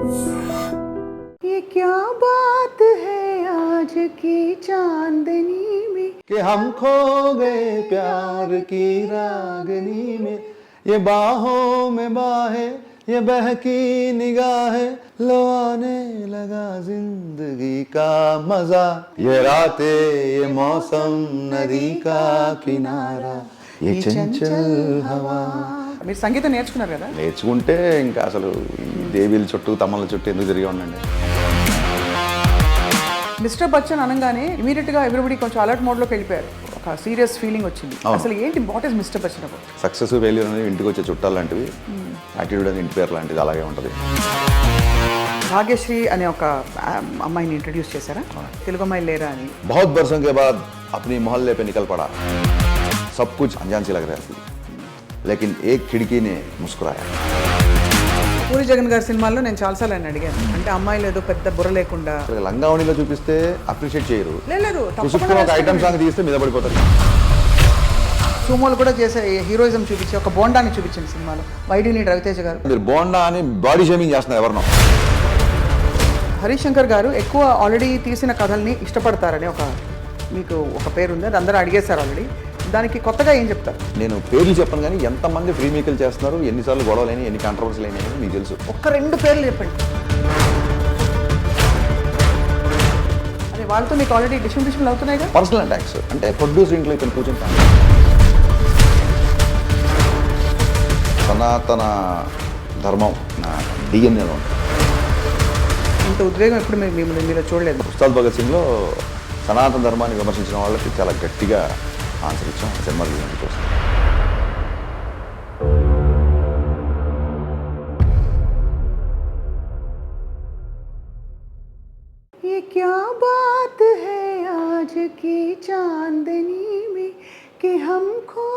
ये क्या बात है आज की चांदनी में कि हम खो गए प्यार की रागनी में, ये बाहों में बाहें, ये बहकी निगाहें, लो आने लगा जिंदगी का मजा, ये रातें, ये मौसम, नदी का किनारा, ये चंचल हवा. మీరు సంగీతం నేర్చుకున్నారు కదా? నేర్చుకుంటే ఇంకా అసలు ఈ దేవీల చుట్టూ తమ్మల చుట్టూ ఎందుకు తిరిగి ఉండండి. మిస్టర్ బచ్చన్ అనగానే ఇమీడియట్గా ఎవ్రీబడి కొంచెం అలర్ట్ మోడ్లోకి వెళ్ళిపోయారు. ఒక సీరియస్ ఫీలింగ్ వచ్చింది. అసలు ఏంటి what is mister Bachchan about? Success failure అనేది ఇంటికి వచ్చే చుట్టాలు లాంటివి, యాటిట్యూడ్ అనేది ఇంటి పేరు లాంటిది, అలాగే ఉంటుంది. భాగ్యశ్రీ అనే ఒక అమ్మాయిని ఇంట్రడ్యూస్ చేశారా? తెలుగు అమ్మాయి లేరా అని. बहुत बरसों के बाद अपनी मोहल्ले पे निकल पड़ा, सब कुछ अनजान सी लग रहा थी, लेकिन एक खिड़की ने मुस्कुराया. పూరి జగన్ గారి సినిమాల్లో నేను చాలాసార్లు ఆయన అడిగాను, అంటే అమ్మాయిలు ఏదో పెద్ద బుర్ర లేకుండా లంగావణిలో చూపిస్తే అప్రిషియేట్ చేయరు, లేదు పుసుక్కుని ఒక ఐటమ్ సాంగ్ తీస్తే మీద పడిపోతారు. సుమోలు కూడా చేసే హీరోయిజం చూపించి ఒక బోండాన్ని చూపించిన సినిమాలో వైడి నీడ్ రవితేజ గారు. మీరు బోండా అని బాడీ షేమింగ్ చేస్తున్నారు ఎవరినో. హరీష్ శంకర్ గారు ఎక్కువ ఆల్రెడీ తీసిన కథల్ని ఇష్టపడతారని మీకు ఒక పేరు ఉంది, అది అందరూ అడిగేశారు ఆల్రెడీ. దానికి కొత్తగా ఏం చెప్తారు? నేను పేర్లు చెప్పను, కానీ ఎంతమంది ఫ్రీ మేకలు చేస్తున్నారు, ఎన్నిసార్లు గొడవలు, ఎన్ని కాంట్రవర్సీలు అయినాయని మీకు తెలుసు. ఒక్క 2 పేర్లు చెప్పండి. అదే వాళ్ళతో మీకు ఆల్రెడీ డిస్ట్రిబ్యూషన్లు అవుతున్నాయి కదా. పర్సనల్ అటాక్స్ అంటే ప్రొడ్యూసర్ ఇంట్లో ఇక్కడ కూర్చుంటాను. సనాతన ధర్మం నా డిఎన్ఏలో ఉంటుంది. ఇంత ఉద్వేగం ఎప్పుడు మీలో చూడలేదు. ఉస్తాద్ భగత్ సింగ్లో సనాతన ధర్మాన్ని విమర్శించిన వాళ్ళకి చాలా గట్టిగా ఆన్సర్ ఇచ్చాం సినిమా రిలీజ్ కోసం. ये क्या बात है आज की चांदनी में कि हम खो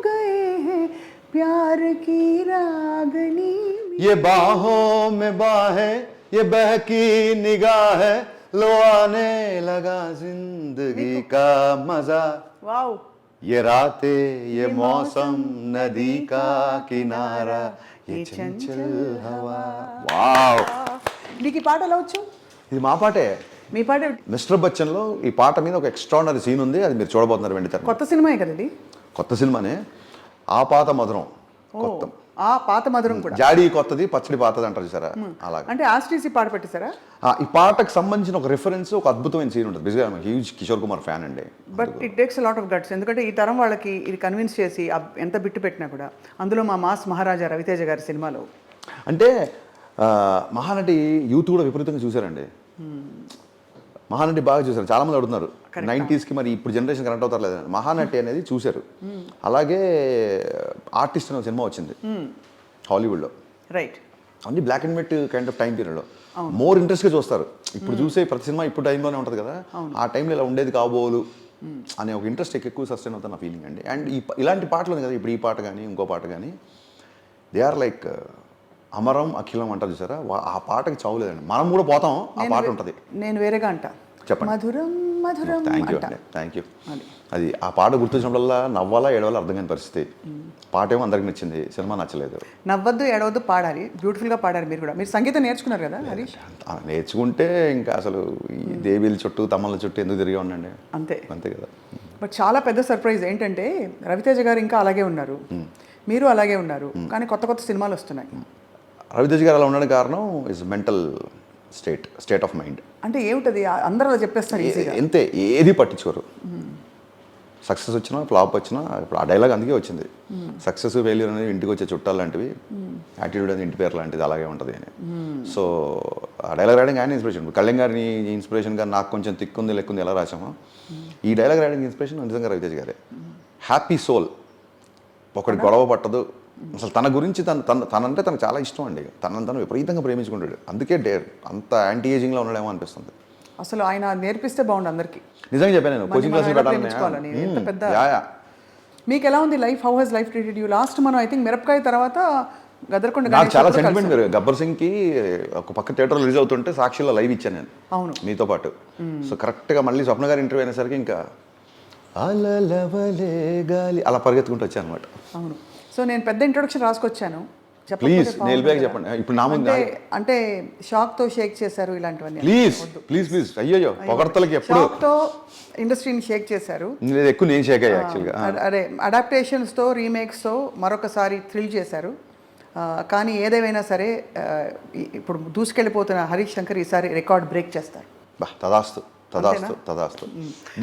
गए हैं प्यार की रागनी में, ये बाहों में बाहें, ये बहकी निगाहें, लो आने लगा जिंदगी का मजा, वाओ, ये रातें, ये मौसम, नदी का किनारा, ये चंचल हवा. వావ్, నీకు ఈ పాట ఎలా వచ్చు? ఇది మా పాటే. మీ పాట మిస్టర్ బచ్చన్లో ఈ పాట మీద ఒక ఎక్స్ట్రాడినరీ సీన్ ఉంది, అది మీరు చూడబోతున్నారు వెంటనే. కొత్త సినిమాయే కదా ఇది? కొత్త సినిమానే. ఆ పాత మధురం కొత్త, ఆ పాత మధురం కూడా. జాడీ కొత్తది, పచ్చడి పాతది అంటారు చూసారా, అలాగే. అంటే ఆస్ట్రీసీ పాట పెట్టేశారా? ఈ పాటకు సంబంధించిన ఒక రిఫరెన్స్, ఒక అద్భుతమైన సీన్ ఉంటుంది. బిజీగా హ్యూజ్ కిషోర్ కుమార్ ఫ్యాన్ అండి. But it takes lot of guts, ఎందుకంటే ఈ తరం వాళ్ళకి ఇది కన్విన్స్ చేసి ఎంత బిట్టు పెట్టినా కూడా, అందులో మా మాస్ మహారాజా రవితేజ గారి సినిమాలో అంటే మహానటి యూత్ కూడా విపరీతంగా చూశారండి. మహానటి బాగా చూశారు. చాలా మంది అడుగుతున్నారు 90s మరి ఇప్పుడు జనరేషన్ కనెక్ట్ అవుతారు లేదని. మహానటి అనేది చూశారు. అలాగే ఆర్టిస్ట్ అనే సినిమా వచ్చింది హాలీవుడ్లో, రైట్. అన్ని black and white kind of time పీరియడ్లో మోర్ ఇంట్రెస్ట్గా చూస్తారు. ఇప్పుడు చూసే ప్రతి సినిమా ఇప్పుడు టైంలోనే ఉంటుంది కదా, ఆ టైంలో ఇలా ఉండేది కాబోలు అనే ఒక ఇంట్రెస్ట్ ఎక్కువ సస్టైన్ అవుతుంది నా ఫీలింగ్ అండి. అండ్ ఇలాంటి పాటలు ఉంది కదా, ఇప్పుడు ఈ పాట కానీ ఇంకో పాట కానీ, దే ఆర్ లైక్ అమరం అఖిలం అంటారు చూసారా, ఆ పాటకి చావులేదండి. మనం కూడా పోతాం, ఆ పాట ఉంటుంది. నేను వేరేగా అంటా, చెప్పండి. మధురం మధురం. థ్యాంక్ యూ అండి, థ్యాంక్ యూ. అది ఆ పాట గుర్తొచ్చినప్పుడల్లా నవ్వాలా ఏడవాలా అర్థం కాని పరిస్థితి. పాట ఏమో అందరికి నచ్చింది, సినిమా నచ్చలేదు. నవ్వద్దు ఏడవద్దు పాడాలి, బ్యూటిఫుల్గా పాడారు మీరు కూడా. మీరు సంగీతం నేర్చుకున్నారు కదా హరీష్? నేర్చుకుంటే ఇంకా అసలు ఈ దేవీల చుట్టూ తమ్మల చుట్టూ ఎందుకు తిరిగి ఉండండి, అంతే అంతే కదా. బట్ చాలా పెద్ద సర్ప్రైజ్ ఏంటంటే రవితేజ గారు ఇంకా అలాగే ఉన్నారు, మీరు అలాగే ఉన్నారు, కానీ కొత్త కొత్త సినిమాలు వస్తున్నాయి. రవితేజ గారు అలా ఉండడానికి కారణం is mental state of mind. అంటే ఏమిటది? అందరూ అలా చెప్పేస్తారు ఈజీగా. అంతే, ఏది పట్టించుకోరు. సక్సెస్ వచ్చినా ఫ్లాప్ వచ్చినా, ఇప్పుడు ఆ డైలాగ్ అందుకే వచ్చింది, సక్సెస్ ఫెయిల్యూర్ అనేది ఇంటికి వచ్చే చుట్టాలు లాంటివి, యాటిట్యూడ్ అనేది ఇంటి పేరు లాంటిది, అలాగే ఉంటుంది అని. సో ఆ డైలాగ్ రాయడానికి ఆయన ఇన్స్పిరేషన్. కళ్యాణ్ గారిని ఇన్స్పిరేషన్గా నాకు కొంచెం తిక్కుంది లెక్కుంది ఎలా రాసామో, ఈ డైలాగ్ రాయడానికి ఇన్స్పిరేషన్ నిజంగా రవితేజ గారే. హ్యాపీ సోల్, ఒకటి గొడవ పట్టదు అసలు. తన గురించి తనంటే తనకు చాలా ఇష్టం అండి. తను విపరీతంగా ప్రేమించుకుంటాడు, అందుకే అంత యాంటీ ఏజింగ్లో ఉండడేమో అనిపిస్తుంది. అసలు ఆయన నేర్పిస్తే బాగుండు అందరికి. నిజంగా చెప్పాను నేను, కోచింగ్ క్లాస్ పెట్టాలని. మీకు ఎలా ఉంది life? How has life treated you? Last మనం ఐ థింక్ మిరపకాయ తర్వాత గదర్కొండ నాకు చాలా సెంటిమెంట్. గబ్బర్ సింగ్కి ఒక పక్క థియేటర్ రిలీజ్ అవుతుంటే సాక్షిలో లైవ్ ఇచ్చాను నేను, అవును, మీతో పాటు. సో కరెక్ట్గా మళ్ళీ స్వప్న గారి ఇంటర్వ్యూ అయినసరికి ఇంకా అలలవలే గాలి అలా పరిగెత్తుకుంటూ వచ్చాను అనమాట. అవును. సో నేను పెద్ద ఇంట్రొడక్షన్ రాసుకొచ్చాను, ప్లీజ్ నెయిల్ బ్యాగ్ చెప్పండి ఇప్పుడు నా ముందు అంటే షాక్ తో షేక్ చేశారు ఇలాంటివన్నీ. ప్లీజ్ అయ్యో పొగడతలకి ఎప్పుడు షాక్ తో ఇండస్ట్రీని షేక్ చేశారు. ఎక్కువ నేను షేక్ అయ్యా యాక్చువల్గా. అదే అడాప్టేషన్స్ తో రీమేక్స్ తో మరొకసారి థ్రిల్ చేశారు. కానీ ఏదేమైనా సరే ఇప్పుడు దూసుకెళ్ళిపోతున్న హరీష్ శంకర్ ఈసారి రికార్డ్ బ్రేక్ చేస్తారు. తదాస్తు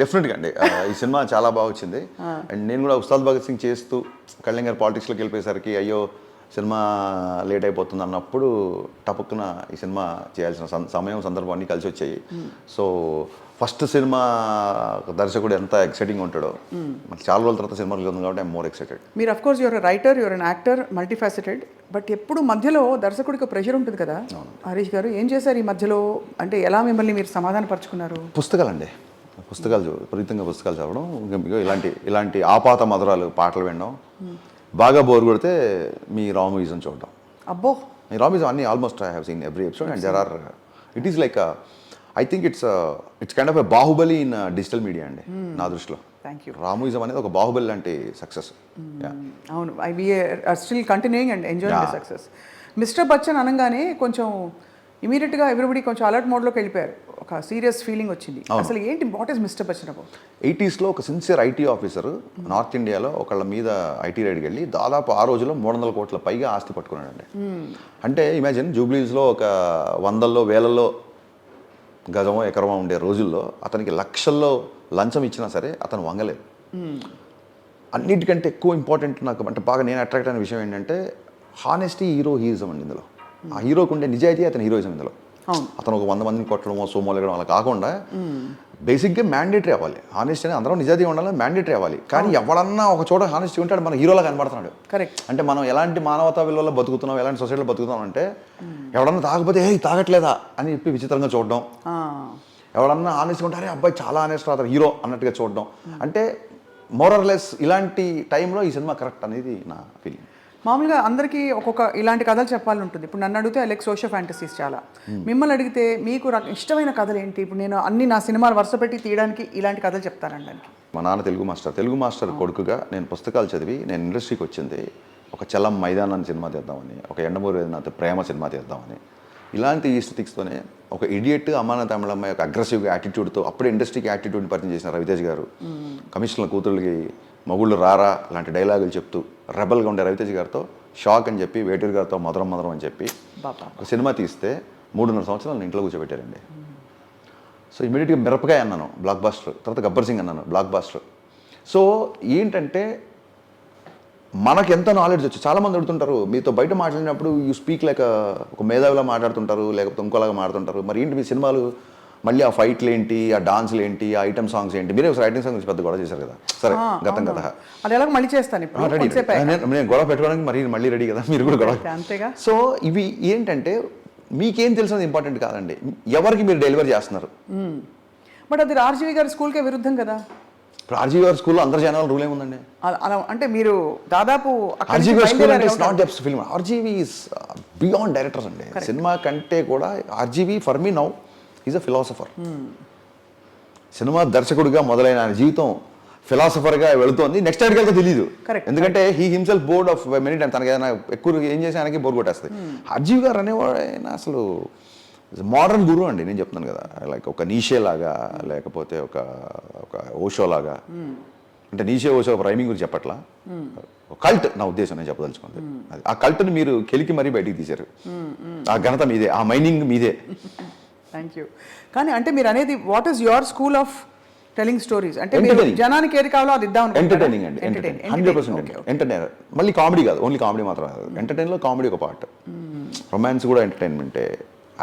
డెఫినెట్గా అండి. ఈ సినిమా చాలా బాగా వచ్చింది. అండ్ నేను కూడా ఉస్తాద్ భగత్ సింగ్ చేస్తూ కళ్యాణ్ గారు పాలిటిక్స్లోకి వెళ్ళిపోయేసరికి అయ్యో సినిమా లేట్ అయిపోతుంది అన్నప్పుడు టపక్కున ఈ సినిమా చేయాల్సిన సమయం సందర్భం అన్నీ కలిసి వచ్చాయి. సో ఫస్ట్ సినిమా దర్శకుడు ఎంత ఎక్సైటింగ్ ఉంటాడో మనకి చాలా రోజుల తర్వాత సినిమా రిలీజ్ ఉంది కాబట్టి ఐఎమ్ మోర్ ఎక్సైటెడ్. మీరు of course you're writer, you're an actor, multifaceted. But ఎప్పుడు మధ్యలో దర్శకుడికి ప్రెషర్ ఉంటుంది కదా హరీష్ గారు, ఏం చేశారు ఈ మధ్యలో? అంటే ఎలా మిమ్మల్ని మీరు సమాధానపరుచుకున్నారు? పుస్తకాలు విపరీతంగా పుస్తకాలు చదవడం, ఇలాంటి ఆపాత మధురాలు పాటలు వినడం, బాగా బోర్ కొడితే మీ రా మూవీస్ని చూడడం. అబ్బో, మీ రా మూవీస్ అన్ని almost I have seen every episode and there are it is like I think it's kind of a Baahubali in digital media అండి నా దృష్టిలో. రామూయిజం అనేది ఒక బాహుబలి లాంటి సక్సెస్. అవును, we are still continuing and enjoying the success. Mister Bachchan అనగానే కొంచెం ఇమీడియట్గా ఎవ్రీబడి కొంచెం అలర్ట్ మోడ్లోకి వెళ్ళిపోయారు. ఒక సీరియస్ ఫీలింగ్ వచ్చింది. అసలు ఏంటి, what is mister Bachchan about? 80s ఒక సిన్సియర్ ఐటీ ఆఫీసర్ నార్త్ ఇండియాలో ఒకళ్ళ మీద ఐటీ రైడ్కి వెళ్ళి దాదాపు ఆ రోజులో 300 కోట్ల పైగా ఆస్తి పట్టుకున్నాడండి. అంటే ఇమాజిన్ జూబ్లీస్లో ఒక 100లో 1000లో గజమో ఎకరమో ఉండే రోజుల్లో అతనికి లక్షల్లో లంచం ఇచ్చినా సరే అతను వంగలేదు. అన్నిటికంటే ఎక్కువ ఇంపార్టెంట్ నాకు అంటే బాగా నేను అట్రాక్ట్ అయిన విషయం ఏంటంటే హానెస్టీ హీరోయిజం అండి ఇందులో. ఆ హీరోకి ఉండే నిజాయితీ అతని హీరోయిజం ఇందులో. అతను ఒక 100 మందిని కొట్టడమో సోమోలేయడం అలా కాకుండా బేసిక్గా మ్యాండేటరీ అవ్వాలి. హానెస్టీ అనేది అందరం నిజాయితీ ఉండాలని మ్యాండేటరీ అవ్వాలి. కానీ ఎవడన్నా ఒక చోట హానెస్టీ ఉంటాడు మన హీరోలా కనబడుతున్నాడు. కరెక్ట్. అంటే మనం ఎలాంటి మానవతా విలువలో బతుకుతున్నాం, ఎలాంటి సొసైటీలో బతుకుతాం అంటే ఎవడన్నా తాగకపోతే ఏ తాగట్లేదా అని చెప్పి విచిత్రంగా చూడడం, ఎవడన్నా హానెస్ట్గా ఉంటారే అబ్బాయి చాలా హానెస్ట్ అతను హీరో అన్నట్టుగా చూడడం. అంటే మోరర్లెస్ ఇలాంటి టైంలో ఈ సినిమా కరెక్ట్ అనేది నా ఫీలింగ్. మామూలుగా అందరికీ ఒక్కొక్క ఇలాంటి కథలు చెప్పాలని ఉంటుంది. ఇప్పుడు నన్ను అడిగితే లైక్ సోషల్ ఫ్యాంటసీస్ చాలా. మిమ్మల్ని అడిగితే మీకు ఇష్టమైన కథలు ఏంటి? ఇప్పుడు నేను అన్ని నా సినిమాలు వరుస పెట్టి తీయడానికి ఇలాంటి కథలు చెప్తానండి. మా నాన్న తెలుగు మాస్టర్ కొడుకుగా నేను పుస్తకాలు చదివి నేను ఇండస్ట్రీకి వచ్చింది ఒక చలం మైదానాన్ని సినిమా తీద్దామని, ఒక ఎండమూరి వేదనాథ్ ప్రేమ సినిమా తీద్దామని. ఇలాంటి ఈస్టిక్స్తోనే ఒక ఇడియట్ అమ్మాన తమిళమ్మాయి ఒక అగ్రెసివ్గా యాటిట్యూడ్తో అప్పుడే ఇండస్ట్రీకి యాటిట్యూడ్ని పరిచయం చేసిన రవితేజ్ గారు, కమిషనర్ల కూతురులకి మొగుళ్ళు రారా లాంటి డైలాగులు చెప్తూ రెబల్గా ఉండే రవితేజ్ గారితో షాక్ అని చెప్పి వేటూరి గారితో మధురం అని చెప్పి ఒక సినిమా తీస్తే 3.5 సంవత్సరాలు ఇంట్లో కూర్చోబెట్టారండి. సో ఇమీడియట్గా మిరపకాయ అన్నాను బ్లాక్ బాస్టర్, తర్వాత గబ్బర్ సింగ్ అన్నాను బ్లాక్ బాస్టర్. సో ఏంటంటే మనకు ఎంత నాలెడ్జ్ వచ్చు. చాలామంది అడుగుతుంటారు మీతో బయట మాట్లాడినప్పుడు యూ స్పీక్ లైక్ ఒక మేధావిలా మాట్లాడుతుంటారు, లేకపోతే ఇంకోలాగా మాట్లాడుతుంటారు, మరి ఏంటి మీ సినిమాలు మళ్ళీ ఆ ఫైట్లు ఏంటి, ఆ డాన్స్లు ఏంటి, ఆ ఐటమ్ సాంగ్స్ ఏంటి? మీరే ఐటమ్ సాంగ్స్ పెద్ద గొడవ చేశారు కదా. సరే గతం కదా, అది ఎలా మళ్ళీ చేస్తాను రెడీ. నేను గొడవ పెట్టుకోవడానికి మళ్ళీ రెడీ కదా, మీరు కూడా గొడవ. అంతేగా. సో ఇవి ఏంటంటే మీకేం తెలిసినది ఇంపార్టెంట్ కాదండి, ఎవరికి మీరు డెలివరీ చేస్తున్నారు. బట్ అది ఆర్జీవి గారి స్కూల్కే విరుద్ధం కదా. ఇప్పుడు ఆర్జీవి గారి స్కూల్లో అందరి జనాలు రూల్ ఏముందండి? అలా అంటే మీరు దాదాపు ఆర్జీవి స్కూల్ అంటే it's not just film. RGV is beyond directors అండి. సినిమా కంటే కూడా RGV for me now is a philosopher. Cinema దర్శకుడిగా మొదలైన ఆయన జీవితం ఫిలాసఫర్గా వెళుతోంది. నెక్స్ట్ ఎక్కడికి వెళ్తే తెలియదు, ఎందుకంటే he himself board of many times. తనకి ఏదైనా ఎక్కువ ఏం చేసి ఆయనకి బోర్ కొట్టేస్తుంది. ఆర్జీవి గారు అనేవాడు ఆయన అసలు మోడర్న్ గురువు అండి. నేను చెప్తున్నాను కదా, లైక్ ఒక నీషే లాగా, లేకపోతే ఒక ఓషో లాగా. అంటే నీషే ఓషో రైమింగ్ గురించి చెప్పట్లా, కల్ట్ నా ఉద్దేశం నేను చెప్పదలుచుకుంది. ఆ కల్ట్ని మీరు కెలికి మరీ బయటికి తీశారు. ఆ ఘనత మీదే, ఆ మైనింగ్ మీదే. Thank you. కానీ అంటే మీరు అనేది what is your school of telling stories? అంటే జనానికి ఏది కావాలో అది ఇద్దాం. ఎంటర్టైనింగ్ అండి, 100% ఎంటర్టైనర్. మళ్ళీ కామెడీ కాదు, ఓన్లీ కామెడీ మాత్రం కాదు. ఎంటర్టైన్లో కామెడీ ఒక పార్ట్, రొమాన్స్ కూడా ఎంటర్టైన్మెంటే,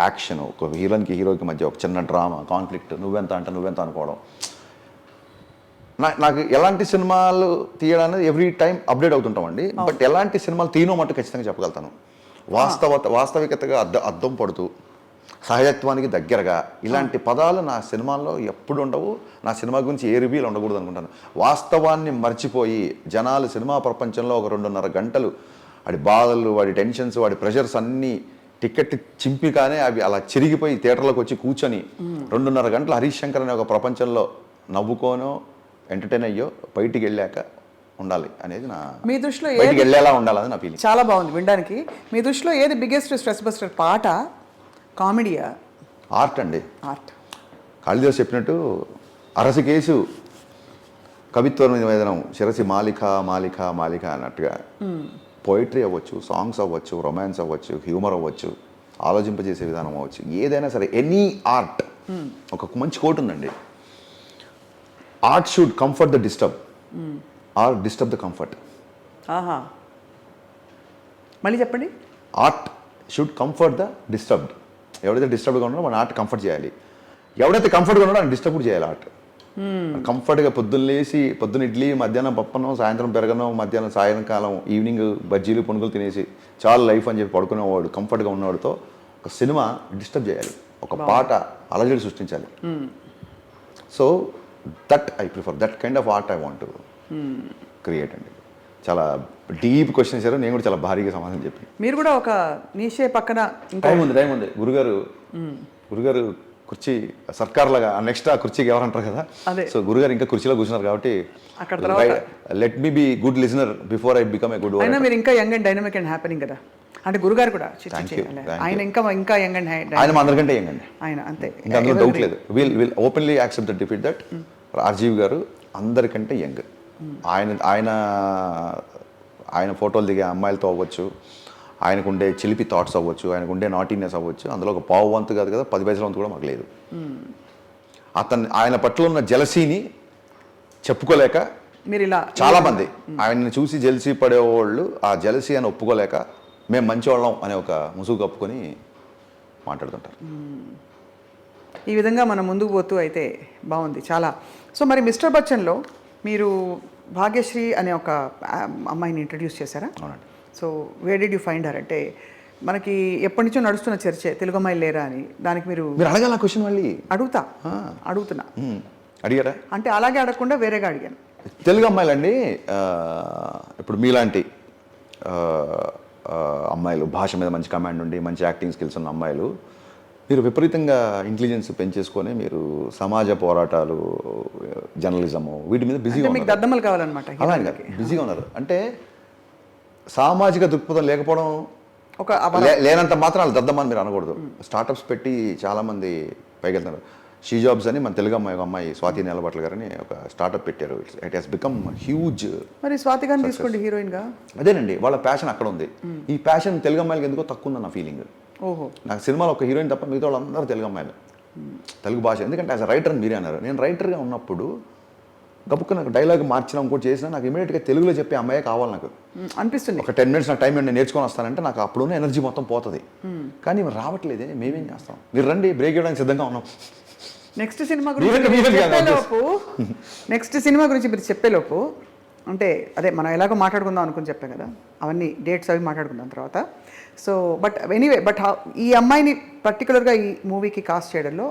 యాక్షన్, ఒక హీరోకి మధ్య ఒక చిన్న డ్రామా, కాన్ఫ్లిక్ట్, నువ్వెంత అంటే నువ్వెంత అనుకోవడం. నాకు ఎలాంటి సినిమాలు తీయడానికి ఎవ్రీ టైం అప్డేట్ అవుతుంటామండి. బట్ ఎలాంటి సినిమాలు తీయనో మట్టు ఖచ్చితంగా చెప్పగలుగుతాను. వాస్తవికతగా అద్దం పడుతూ సహజత్వానికి దగ్గరగా ఇలాంటి పదాలు నా సినిమాల్లో ఎప్పుడు ఉండవు. నా సినిమా గురించి ఏ రివ్యూలు ఉండకూడదు అనుకుంటాను. వాస్తవాన్ని మర్చిపోయి జనాలు సినిమా ప్రపంచంలో ఒక 2.5 గంటలు వాడి బాధలు, వాడి టెన్షన్స్, వాడి ప్రెషర్స్ అన్నీ టికెట్ చింపిగానే అవి అలా చిరిగిపోయి థియేటర్లోకి వచ్చి కూర్చొని 2.5 గంటలు హరీష్ శంకర్ అనే ఒక ప్రపంచంలో నవ్వుకోనో ఎంటర్టైన్ అయ్యో బయటికి వెళ్ళాక ఉండాలి అనేది నా మీ దృష్టిలో బయటికి వెళ్ళేలా ఉండాలని నా ఫీలింగ్. చాలా బాగుంది వినడానికి. మీ దృష్టిలో ఏది బిగ్గెస్ట్ స్ట్రెస్ బస్టర్, పాట, కామెడీయా, ఆర్ట్ అండి. ఆర్ట్? కాళిదాసు చెప్పినట్టు అరసికేసు కవిత్వ నివేదనం శిరసి మాలిక మాలిక మాలిక అన్నట్టుగా పోయిటరీ అవ్వచ్చు, సాంగ్స్ అవ్వచ్చు, రొమాన్స్ అవ్వచ్చు, హ్యూమర్ అవ్వచ్చు, ఆలోచింపజేసే విధానం అవ్వచ్చు, ఏదైనా సరే ఎనీ ఆర్ట్. ఒక మంచి కోట్ ఉందండి, art should comfort the disturb or disturb the comfort. ఆహా, మళ్ళీ చెప్పండి. Art should comfort the disturbed. ఎవడైతే డిస్టర్బ్గా ఉన్నాడో మన ఆర్ట్ కంఫర్ట్ చేయాలి, ఎవడైతే కంఫర్ట్గా ఉన్నాడో ఆయన డిస్టర్బ్ కూడా చేయాలి. ఆర్ట్ కంఫర్ట్గా పొద్దున్న లేచి పొద్దున్న ఇడ్లీ, మధ్యాహ్నం పప్పనం, సాయంత్రం పెరగనం, మధ్యాహ్నం సాయంకాలం ఈవినింగ్ బజ్జీలు పునుగులు తినేసి చాలా లైఫ్ అని చెప్పి పడుకునేవాడు కంఫర్ట్గా ఉన్నవాడితో ఒక సినిమా డిస్టర్బ్ చేయాలి, ఒక పాట అలజడి సృష్టించాలి. So that I prefer, that kind of art I want to create అండి. చాలా డీప్ క్వశ్చన్ ఇచ్చారు, నేను కూడా చాలా భారీగా సమాధానం చెప్పి. మీరు కూడా ఒక నిషే పక్కన టైం ఉంది. గురుగారు కుర్చీ సర్కార్ లాగా నెక్స్ట్ ఆ కుర్చీకి ఎవరంటారు కదా, సో గురుగారు ఇంకా కుర్చీలో కూర్చున్నారు కాబట్టి let me be good listener before I become a good. అయినా మీరు ఇంకా young and dynamic and happening కదా, అంటే గురుగారు కూడా ఆయన ఇంకా యంగ్ అండ్ ఆయన అందరికంటే యంగ్ అండి, ఆయన అంతే, ఇంకా అందులో డౌట్ లేదు. Will openly accept the defeat that Rajiv garu అందరికంటే యంగ్. ఆయన ఫోటోలు దిగే అమ్మాయిలతో అవ్వచ్చు, ఆయనకు ఉండే చిలిపి థాట్స్ అవ్వచ్చు, ఆయనకు ఉండే నాటీనెస్ అవ్వచ్చు, అందులో ఒక పావు వంతు కాదు కదా 10 పైసల వంతు కూడా మాకు లేదు. ఆయన పట్ల ఉన్న జలసీని చెప్పుకోలేక మీరు ఇలా చాలామంది ఆయన్ని చూసి జెలసీ పడేవాళ్ళు ఆ జలసీ అని ఒప్పుకోలేక మేము మంచివాళ్ళం అనే ఒక ముసుగు కప్పుకొని మాట్లాడుతుంటారు. ఈ విధంగా మనం ముందుకు పోతూ అయితే బాగుంది చాలా. సో మరి మిస్టర్ బచ్చన్లో మీరు భాగ్యశ్రీ అనే ఒక అమ్మాయిని ఇంట్రడ్యూస్ చేశారా? అవునండి. So where did you find her? అంటే మనకి ఎప్పటి నుంచో నడుస్తున్న చర్చే తెలుగు అమ్మాయిలు లేరా అని, దానికి మీరు అడగాల క్వశ్చన్ మళ్ళీ అడుగుతున్నా. అడిగారా? అంటే అలాగే అడగకుండా వేరేగా అడిగాను. తెలుగు అమ్మాయిలండి, ఇప్పుడు మీలాంటి అమ్మాయిలు, భాష మీద మంచి కమాండ్ ఉండి మంచి యాక్టింగ్ స్కిల్స్ ఉన్న అమ్మాయిలు, మీరు విపరీతంగా ఇంటెలిజెన్స్ పెంచేసుకొని మీరు సమాజ పోరాటాలు, జర్నలిజము వీటి మీద బిజీగా మీకు దద్దమ్మలు కావాలన్నమాట. అలాగే బిజీగా ఉన్నారు. అంటే సామాజిక దృక్పథం లేకపోవడం ఒక లేనంత మాత్రం వాళ్ళు దద్దమ్మని మీరు అనకూడదు. స్టార్టప్స్ పెట్టి చాలామంది పైకి వెళ్తున్నారు. షీ జాబ్స్ అని మన తెలుగు అమ్మాయి, ఒక అమ్మాయి స్వాతి నిలబట్ల గారని ఒక స్టార్టప్ పెట్టారు. It has become huge. మరి స్వాతి గారిని తీసుకోండి హీరోయిన్గా. అదేనండి, వాళ్ళ ప్యాషన్ అక్కడ ఉంది. ఈ ప్యాషన్ తెలుగు అమ్మాయిలకి ఎందుకో తక్కువ ఉందన్న ఫీలింగ్. ఓహో, నాకు సినిమాలో ఒక హీరోయిన్ తప్ప మిగతా వాళ్ళందరూ తెలుగు అమ్మాయిలు, తెలుగు భాష. ఎందుకంటే యాజ్ అ రైటర్ మీరే అన్నారు, నేను రైటర్గా ఉన్నప్పుడు గబుక్క నాకు డైలాగ్ మార్చినా ఇంకోటి చేసినా నాకు ఇమీడియట్గా తెలుగులో చెప్పే అమ్మాయే కావాలి నాకు అనిపిస్తుంది. ఒక 10 minutes నాకు టైం నేను నేర్చుకొని వస్తానంటే నాకు అప్పుడున్న ఎనర్జీ మొత్తం పోతుంది. కానీ మరి రావట్లేదే, మేమేం చేస్తాం? మీరు రండి, బ్రేక్ ఇవ్వడానికి సిద్ధంగా ఉన్నాం. నెక్స్ట్ సినిమా గురించి మీరు చెప్పేలోపు అంటే అదే మనం ఎలాగో మాట్లాడుకుందాం అనుకుని చెప్పాం కదా, అవన్నీ డేట్స్ అవి మాట్లాడుకుందాం తర్వాత. సో బట్ ఎనీవే, బట్ ఈ అమ్మాయిని పర్టికులర్గా ఈ మూవీకి కాస్ట్ చేయడంలో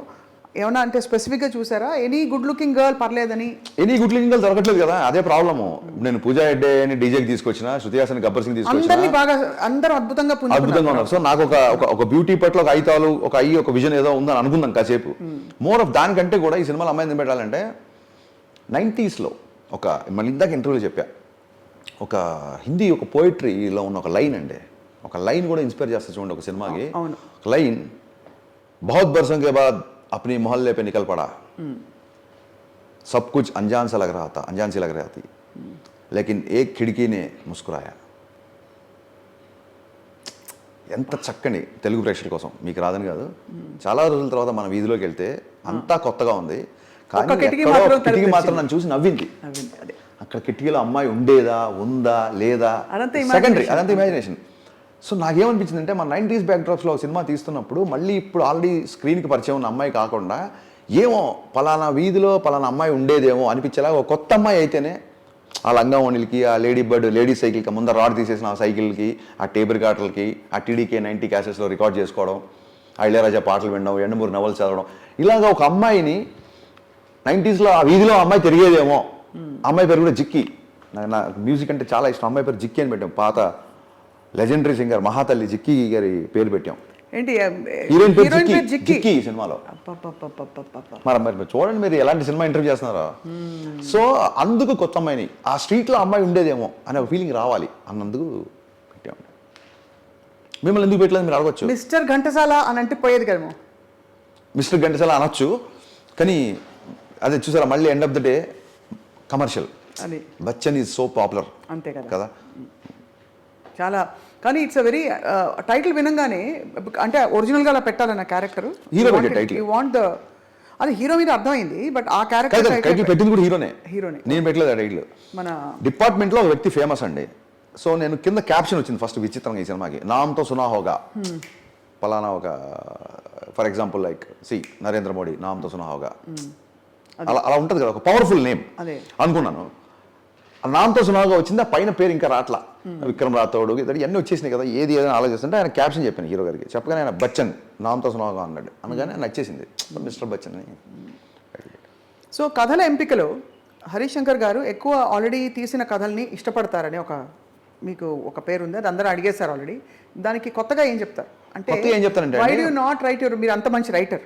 ఏమన్నా అంటే స్పెసిఫిక్గా చూసారా? ఎనీ గుడ్ లుకింగ్ గర్ల్ పర్లేదని? ఎనీ గుడ్ లుకింగ్ గర్ల్ దొరకట్లేదు కదా, అదే ప్రాబ్లము. నేను పూజా హెగ్డే అని డీజేకి తీసుకొచ్చిన, శృతి హాసన్, గబ్బర్ సింగ్ తీసుకొచ్చిన, బాగా అందరూ అద్భుతంగా ఉన్నారు. సో నాకు ఒక బ్యూటీ పట్ల ఒక ఐతాలు, ఒక విజన్ ఏదో ఉందని అనుకుందాం కాసేపు. మోర్ ఆఫ్ దానికంటే కూడా ఈ సినిమాలో అమ్మాయిని పెట్టాలంటే 90s ఒక మళ్ళీ ఇందాక ఇంటర్వ్యూలో చెప్పా, ఒక హిందీ ఒక పోయిటరీలో ఉన్న ఒక లైన్ అండి, ఒక లైన్ కూడా ఇన్స్పైర్ చేస్తా చూడండి ఒక సినిమాకి. ఒక లైన్, बहुत बरसों के बाद अपनी मोहल्ले पे निकल पड़ा, सब कुछ अनजान सा लग रहा था, अनजान सी लग रही थी, लेकिन एक खिड़की ने मुस्कुराया. ఎంత చక్కని తెలుగు ప్రేక్షకుల కోసం, మీకు రాదని కాదు, చాలా రోజుల తర్వాత మన వీధిలోకి వెళ్తే అంతా కొత్తగా ఉంది, కానీ కిటికీ మాత్రం నన్ను చూసి నవ్వింది. అక్కడ కిటికీలో అమ్మాయి ఉండేదా, ఉందా, లేదా, సెకండరీ, అదంతా ఇమాజినేషన్. సో నాకేమనిపించింది అంటే మన 90s బ్యాక్డ్రాప్స్లో సినిమా తీస్తున్నప్పుడు మళ్ళీ ఇప్పుడు ఆల్రెడీ స్క్రీన్కి పరిచయం ఉన్న అమ్మాయి కాకుండా ఏమో పలానా వీధిలో పలానా అమ్మాయి ఉండేదేమో అనిపించేలా ఒక కొత్త అమ్మాయి అయితేనే ఆ లంగావణిలకి, ఆ లేడీ సైకిల్కి ముందర రాడ్ తీసేసిన ఆ సైకిల్కి, ఆ టేబుల్ కాటలకి, ఆ టీడీకే 90 క్యాసెట్స్లో రికార్డ్ చేసుకోవడం, ఆ ఇళయరాజా పాటలు వినడం, ఎండమూరి నవలు చదవడం, ఇలాగ ఒక అమ్మాయిని 90sలో ఆ వీధిలో అమ్మాయి తిరిగేదేమో. అమ్మాయి పేరు కూడా జిక్కి, నా మ్యూజిక్ అంటే చాలా ఇష్టం. అమ్మాయి పేరు జిక్కి అని పెట్టాం, పాత లెజెండరీ సింగర్ మహాతల్లి జిక్కి గారి పేరు పెట్టాం. ఏంటి హీరోయిన్ పేరు హీరోయిన్ పేరు జిక్కి జిక్కి. జిక్కి ఈ సినిమాలో. అబ్బబ్బబ్బబ్బబ్బబ్బ. మరి చూడండి మీరు ఎలాంటి సినిమా ఇంటర్వ్యూ చేస్తున్నారో. సో అందుకు కొత్త అమ్మాయిని ఆ స్ట్రీట్లో అమ్మాయి ఉండేదేమో అనే ఒక ఫీలింగ్ రావాలి అన్నందుకు పెట్టాము. మిమ్మల్ని ఎందుకు పెట్టలేదు మీరు అడగచ్చు. మిస్టర్ ఘంటసాల అని అంటే పోయేది కదేమో. మిస్టర్ ఘంటసాల అనొచ్చు, కానీ అదే చూసారా మళ్ళీ end of the day commercial. అది బచ్చన్ ఈజ్ సో పాపులర్ అంతే కదా కదా. చాలా కానీ ఇట్స్ అ వెరీ టైటిల్ వినంగానే అంటే ఒరిజినల్గా అలా పెట్టాలన్న క్యారెక్టర్ హీరో పెట్టే title. యూ వాంట్ ద అది హీరో మీద అర్థమైంది బట్ ఆ కాదు క్యారెక్టర్ టైటిల్ పెట్టింది కూడా హీరోనే. హీరోనే నేను పెట్టలేదు ఆ టైటిల్. మన డిపార్ట్మెంట్లో ఒక వ్యక్తి ఫేమస్ అండి. సో నేను కింద క్యాప్షన్ వచ్చింది ఫస్ట్ విచిత్రంగా ఈ సినిమాకి, నామ్తో సునా హోగా పలానా ఒక for example like Narendra Modi నామ్తో సునా హోగా అలా అలా ఉంటుంది కదా, ఒక పవర్ఫుల్ నేమ్ అదే అనుకున్నాను. ఆ నామ్తో సునాగా వచ్చింది, ఆ పైన పేరు ఇంకా రాట్లా. విక్రమ్ రాథోడ్ ఇవన్నీ వచ్చేసినాయి కదా, ఏది ఏదైనా ఆలోచిస్తుంటే ఆయన క్యాప్షన్ చెప్పాను హీరో గారికి, చెప్పగానే ఆయన బచ్చన్ నామ్తో సునాగా అన్నాడు. అనగానే ఆయన నచ్చేసింది మిస్టర్ బచ్చన్ అని. సో కథల ఎంపికలో హరీష్ శంకర్ గారు ఎక్కువ ఆల్రెడీ తీసిన కథల్ని ఇష్టపడతారని మీకు ఒక పేరు ఉంది, అది అందరూ అడిగేశారు ఆల్రెడీ. దానికి కొత్తగా ఏం చెప్తారు అంటే కొత్తగా ఏం చెప్తానంటే why do not write your, మీరు అంత మంచి రైటర్,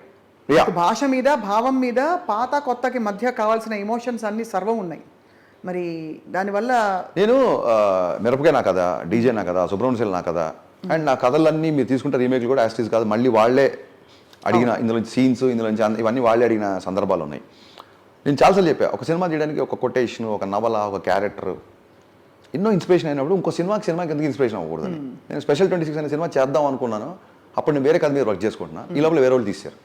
భాష మీద భావం మీద పాత కొత్తకి మధ్య కావాల్సిన ఎమోషన్స్ అన్ని సర్వం ఉన్నాయి, మరి దానివల్ల నేను మిరపకాయ నా కథ, డీజే నా కథ, సుబ్రహ్మణ్యం నా కథ, అండ్ నా కథలన్నీ మీరు తీసుకుంటే రీమేక్లు కూడా యాస్టీస్ కాదు, మళ్ళీ వాళ్ళే అడిగిన ఇందులో సీన్స్ ఇందులో ఇవన్నీ వాళ్ళే అడిగిన సందర్భాలు ఉన్నాయి. నేను చాలాసార్లు చెప్పా, ఒక సినిమా తీయడానికి ఒక కొటేషన్, ఒక నవల, ఒక క్యారెక్టర్ ఎన్నో ఇన్స్పిరేషన్ అయినప్పుడు ఇంకో సినిమాకి ఎందుకు ఇన్స్పిరేషన్ అవ్వకూడదని నేను స్పెషల్ 26 అనే సినిమా చేద్దాం అనుకున్నాను. అప్పుడు నేను వేరే కథ మీద వర్క్ చేసుకుంటున్నా, ఈ లోపల వేరే వాళ్ళు తీశారు.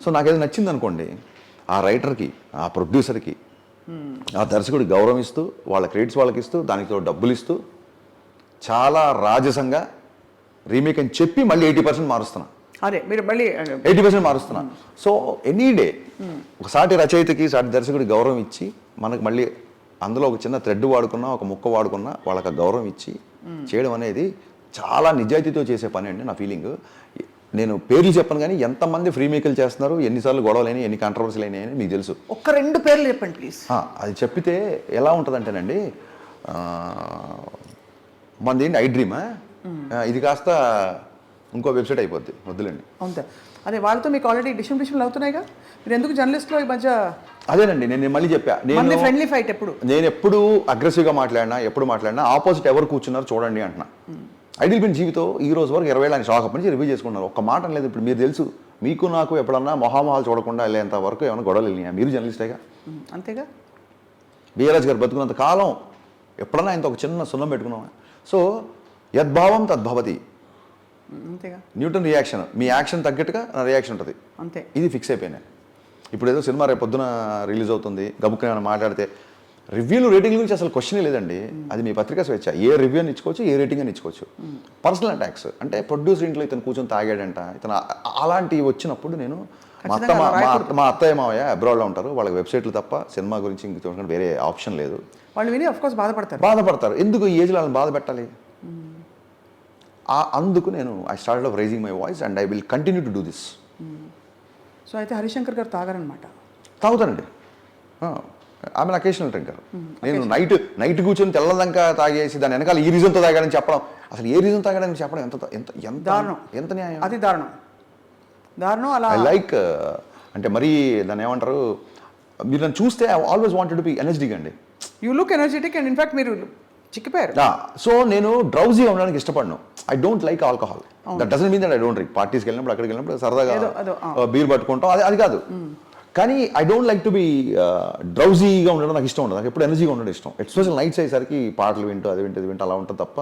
సో నాకు ఏదో నచ్చింది అనుకోండి, ఆ రైటర్కి, ఆ ప్రొడ్యూసర్కి, ఆ దర్శకుడికి గౌరవం ఇస్తూ వాళ్ళ క్రెడిట్స్ వాళ్ళకి ఇస్తూ దానికి డబ్బులు ఇస్తూ చాలా రాజసంగా రీమేక్ అని చెప్పి మళ్ళీ 80% మారుస్తున్నా. అదే మీరు మళ్ళీ 80% మారుస్తున్నా. సో ఎనీ డే ఒక సాటి రచయితకి సాటి దర్శకుడికి గౌరవం ఇచ్చి మనకు మళ్ళీ అందులో ఒక చిన్న థ్రెడ్ వాడుకున్నా ఒక ముక్క వాడుకున్నా వాళ్ళకి గౌరవం ఇచ్చి చేయడం అనేది చాలా నిజాయితీతో చేసే పని అండి నా ఫీలింగ్. నేను పేర్లు చెప్పను కానీ ఎంతమంది ఫ్రీ మేకలు చేస్తున్నారు, ఎన్నిసార్లు గొడవలైనా ఎన్ని కాంట్రవర్సీలు అయినాయని మీకు తెలుసు. ఒక్క 2 పేర్లు చెప్పండి ప్లీజ్. అది చెప్పితే ఎలా ఉంటుందంటేనండి, మనది ఏంటి ఐ డ్రీమా, ఇది కాస్త ఇంకో వెబ్సైట్ అయిపోద్ది, వద్దులేండి. అంతే, అదే వాళ్ళతో మీకు ఆల్రెడీ డిస్ట్రిబ్యూషన్లు అవుతున్నాయిగా, మీరు ఎందుకు జర్నలిస్ట్లో ఈ మధ్య. అదేనండి నేను మళ్ళీ చెప్పా, నేను ఫ్రెండ్లీ ఫైట్ నేను ఎప్పుడు అగ్రెసివ్గా మాట్లాడినా ఆపోజిట్ ఎవరు కూర్చున్నారు చూడండి అంటున్నా. ఐడియల్ బిన్ జీవితో ఈ రోజు వరకు 20 ఏళ్ళ ఆయన షాక్ అప్పటి నుంచి రివ్యూ చేసుకున్నారు, ఒక్క మాట లేదు. ఇప్పుడు మీరు తెలుసు, మీకు నాకు ఎప్పుడన్నా మొహామొహాలు చూడకుండా వెళ్ళేంత వరకు ఏమైనా గొడవలు వెళ్ళినాయా? మీరు జర్నలిస్టేగా, అంతేగా. బిఆర్ఎస్ గారు బతుకున్నంత కాలం ఎప్పుడన్నా ఆయనతో ఒక చిన్న సున్నం పెట్టుకున్నామా? సో యద్భావం తద్భవతి, అంతేగా. న్యూటన్ రియాక్షన్, మీ యాక్షన్ తగ్గట్టుగా నా రియాక్షన్ ఉంటుంది, అంతే. ఇది ఫిక్స్ అయిపోయినాయి. ఇప్పుడు ఏదో సినిమా రేపు పొద్దున రిలీజ్ అవుతుంది, గబుక్కుని ఏమైనా మాట్లాడితే రివ్యూలు రేటింగ్ గురించి అసలు క్వశ్చనే లేదండి, అది మీ పత్రికా స్వేచ్ఛ. ఏ రివ్యూ అని ఇచ్చుకోవచ్చు, ఏ రేటింగ్ అని ఇచ్చుకోవచ్చు. పర్సనల్ అటాక్స్ అంటే ప్రొడ్యూసర్ ఇంట్లో ఇతను కూర్చొని తాగాడంట, ఇతను అలాంటివి వచ్చినప్పుడు నేను మా అత్తయ్య మావయ్య అబ్రాడ్లో ఉంటారు, వాళ్ళకి వెబ్సైట్లు తప్ప సినిమా గురించి ఇంక చూడకుండా వేరే ఆప్షన్ లేదు. వాళ్ళు విని ఆఫ్ కోర్స్ బాధపడతారు. ఎందుకు ఈ ఏజ్లో వాళ్ళని బాధ పెట్టాలి? అందుకు నేను I started off raising my voice and I will continue to do this. So అయితే హరిశంకర్ గారు తాగారనమాట? తాగుతానండి, ఆమె అకేషనల్ డ్రింకర్. నేను నైట్ కూర్చొని తెల్లదంకా తాగేసి దాని వెనకాల ఈ రీజన్తో తాగాడని చెప్పడం, అసలు ఏ రీజన్ తాగాడని చెప్పడం ఎంత దారుణం, ఎంత న్యాయం, అది దారుణం. అలా ఐ లైక్ అంటే మరీ దాన్ని ఏమంటారు, మీరు నన్ను చూస్తే I always wanted to be energetic అండి. You look energetic and in fact మీరు చిక్కిపోయారు. సో నేను డ్రౌజీగా ఉండడానికి ఇష్టపడను. I don't like alcohol. That doesn't mean that I don't drink. పార్టీస్కి వెళ్ళినప్పుడు అక్కడికి వెళ్ళినప్పుడు సరదాగా బీర్ పట్టుకుంటాం, అది కాదు. కానీ I don't like to be డ్రౌజీగా ఉండడం నాకు ఇష్టం ఉండదు. నాకు ఎప్పుడు ఎనర్జీగా ఉండడం ఇష్టం. ఎస్పెషల్ నైట్స్ అయ్యేసరికి పాటలు వింటూ అది వింటూ అలా ఉంటుంది తప్ప.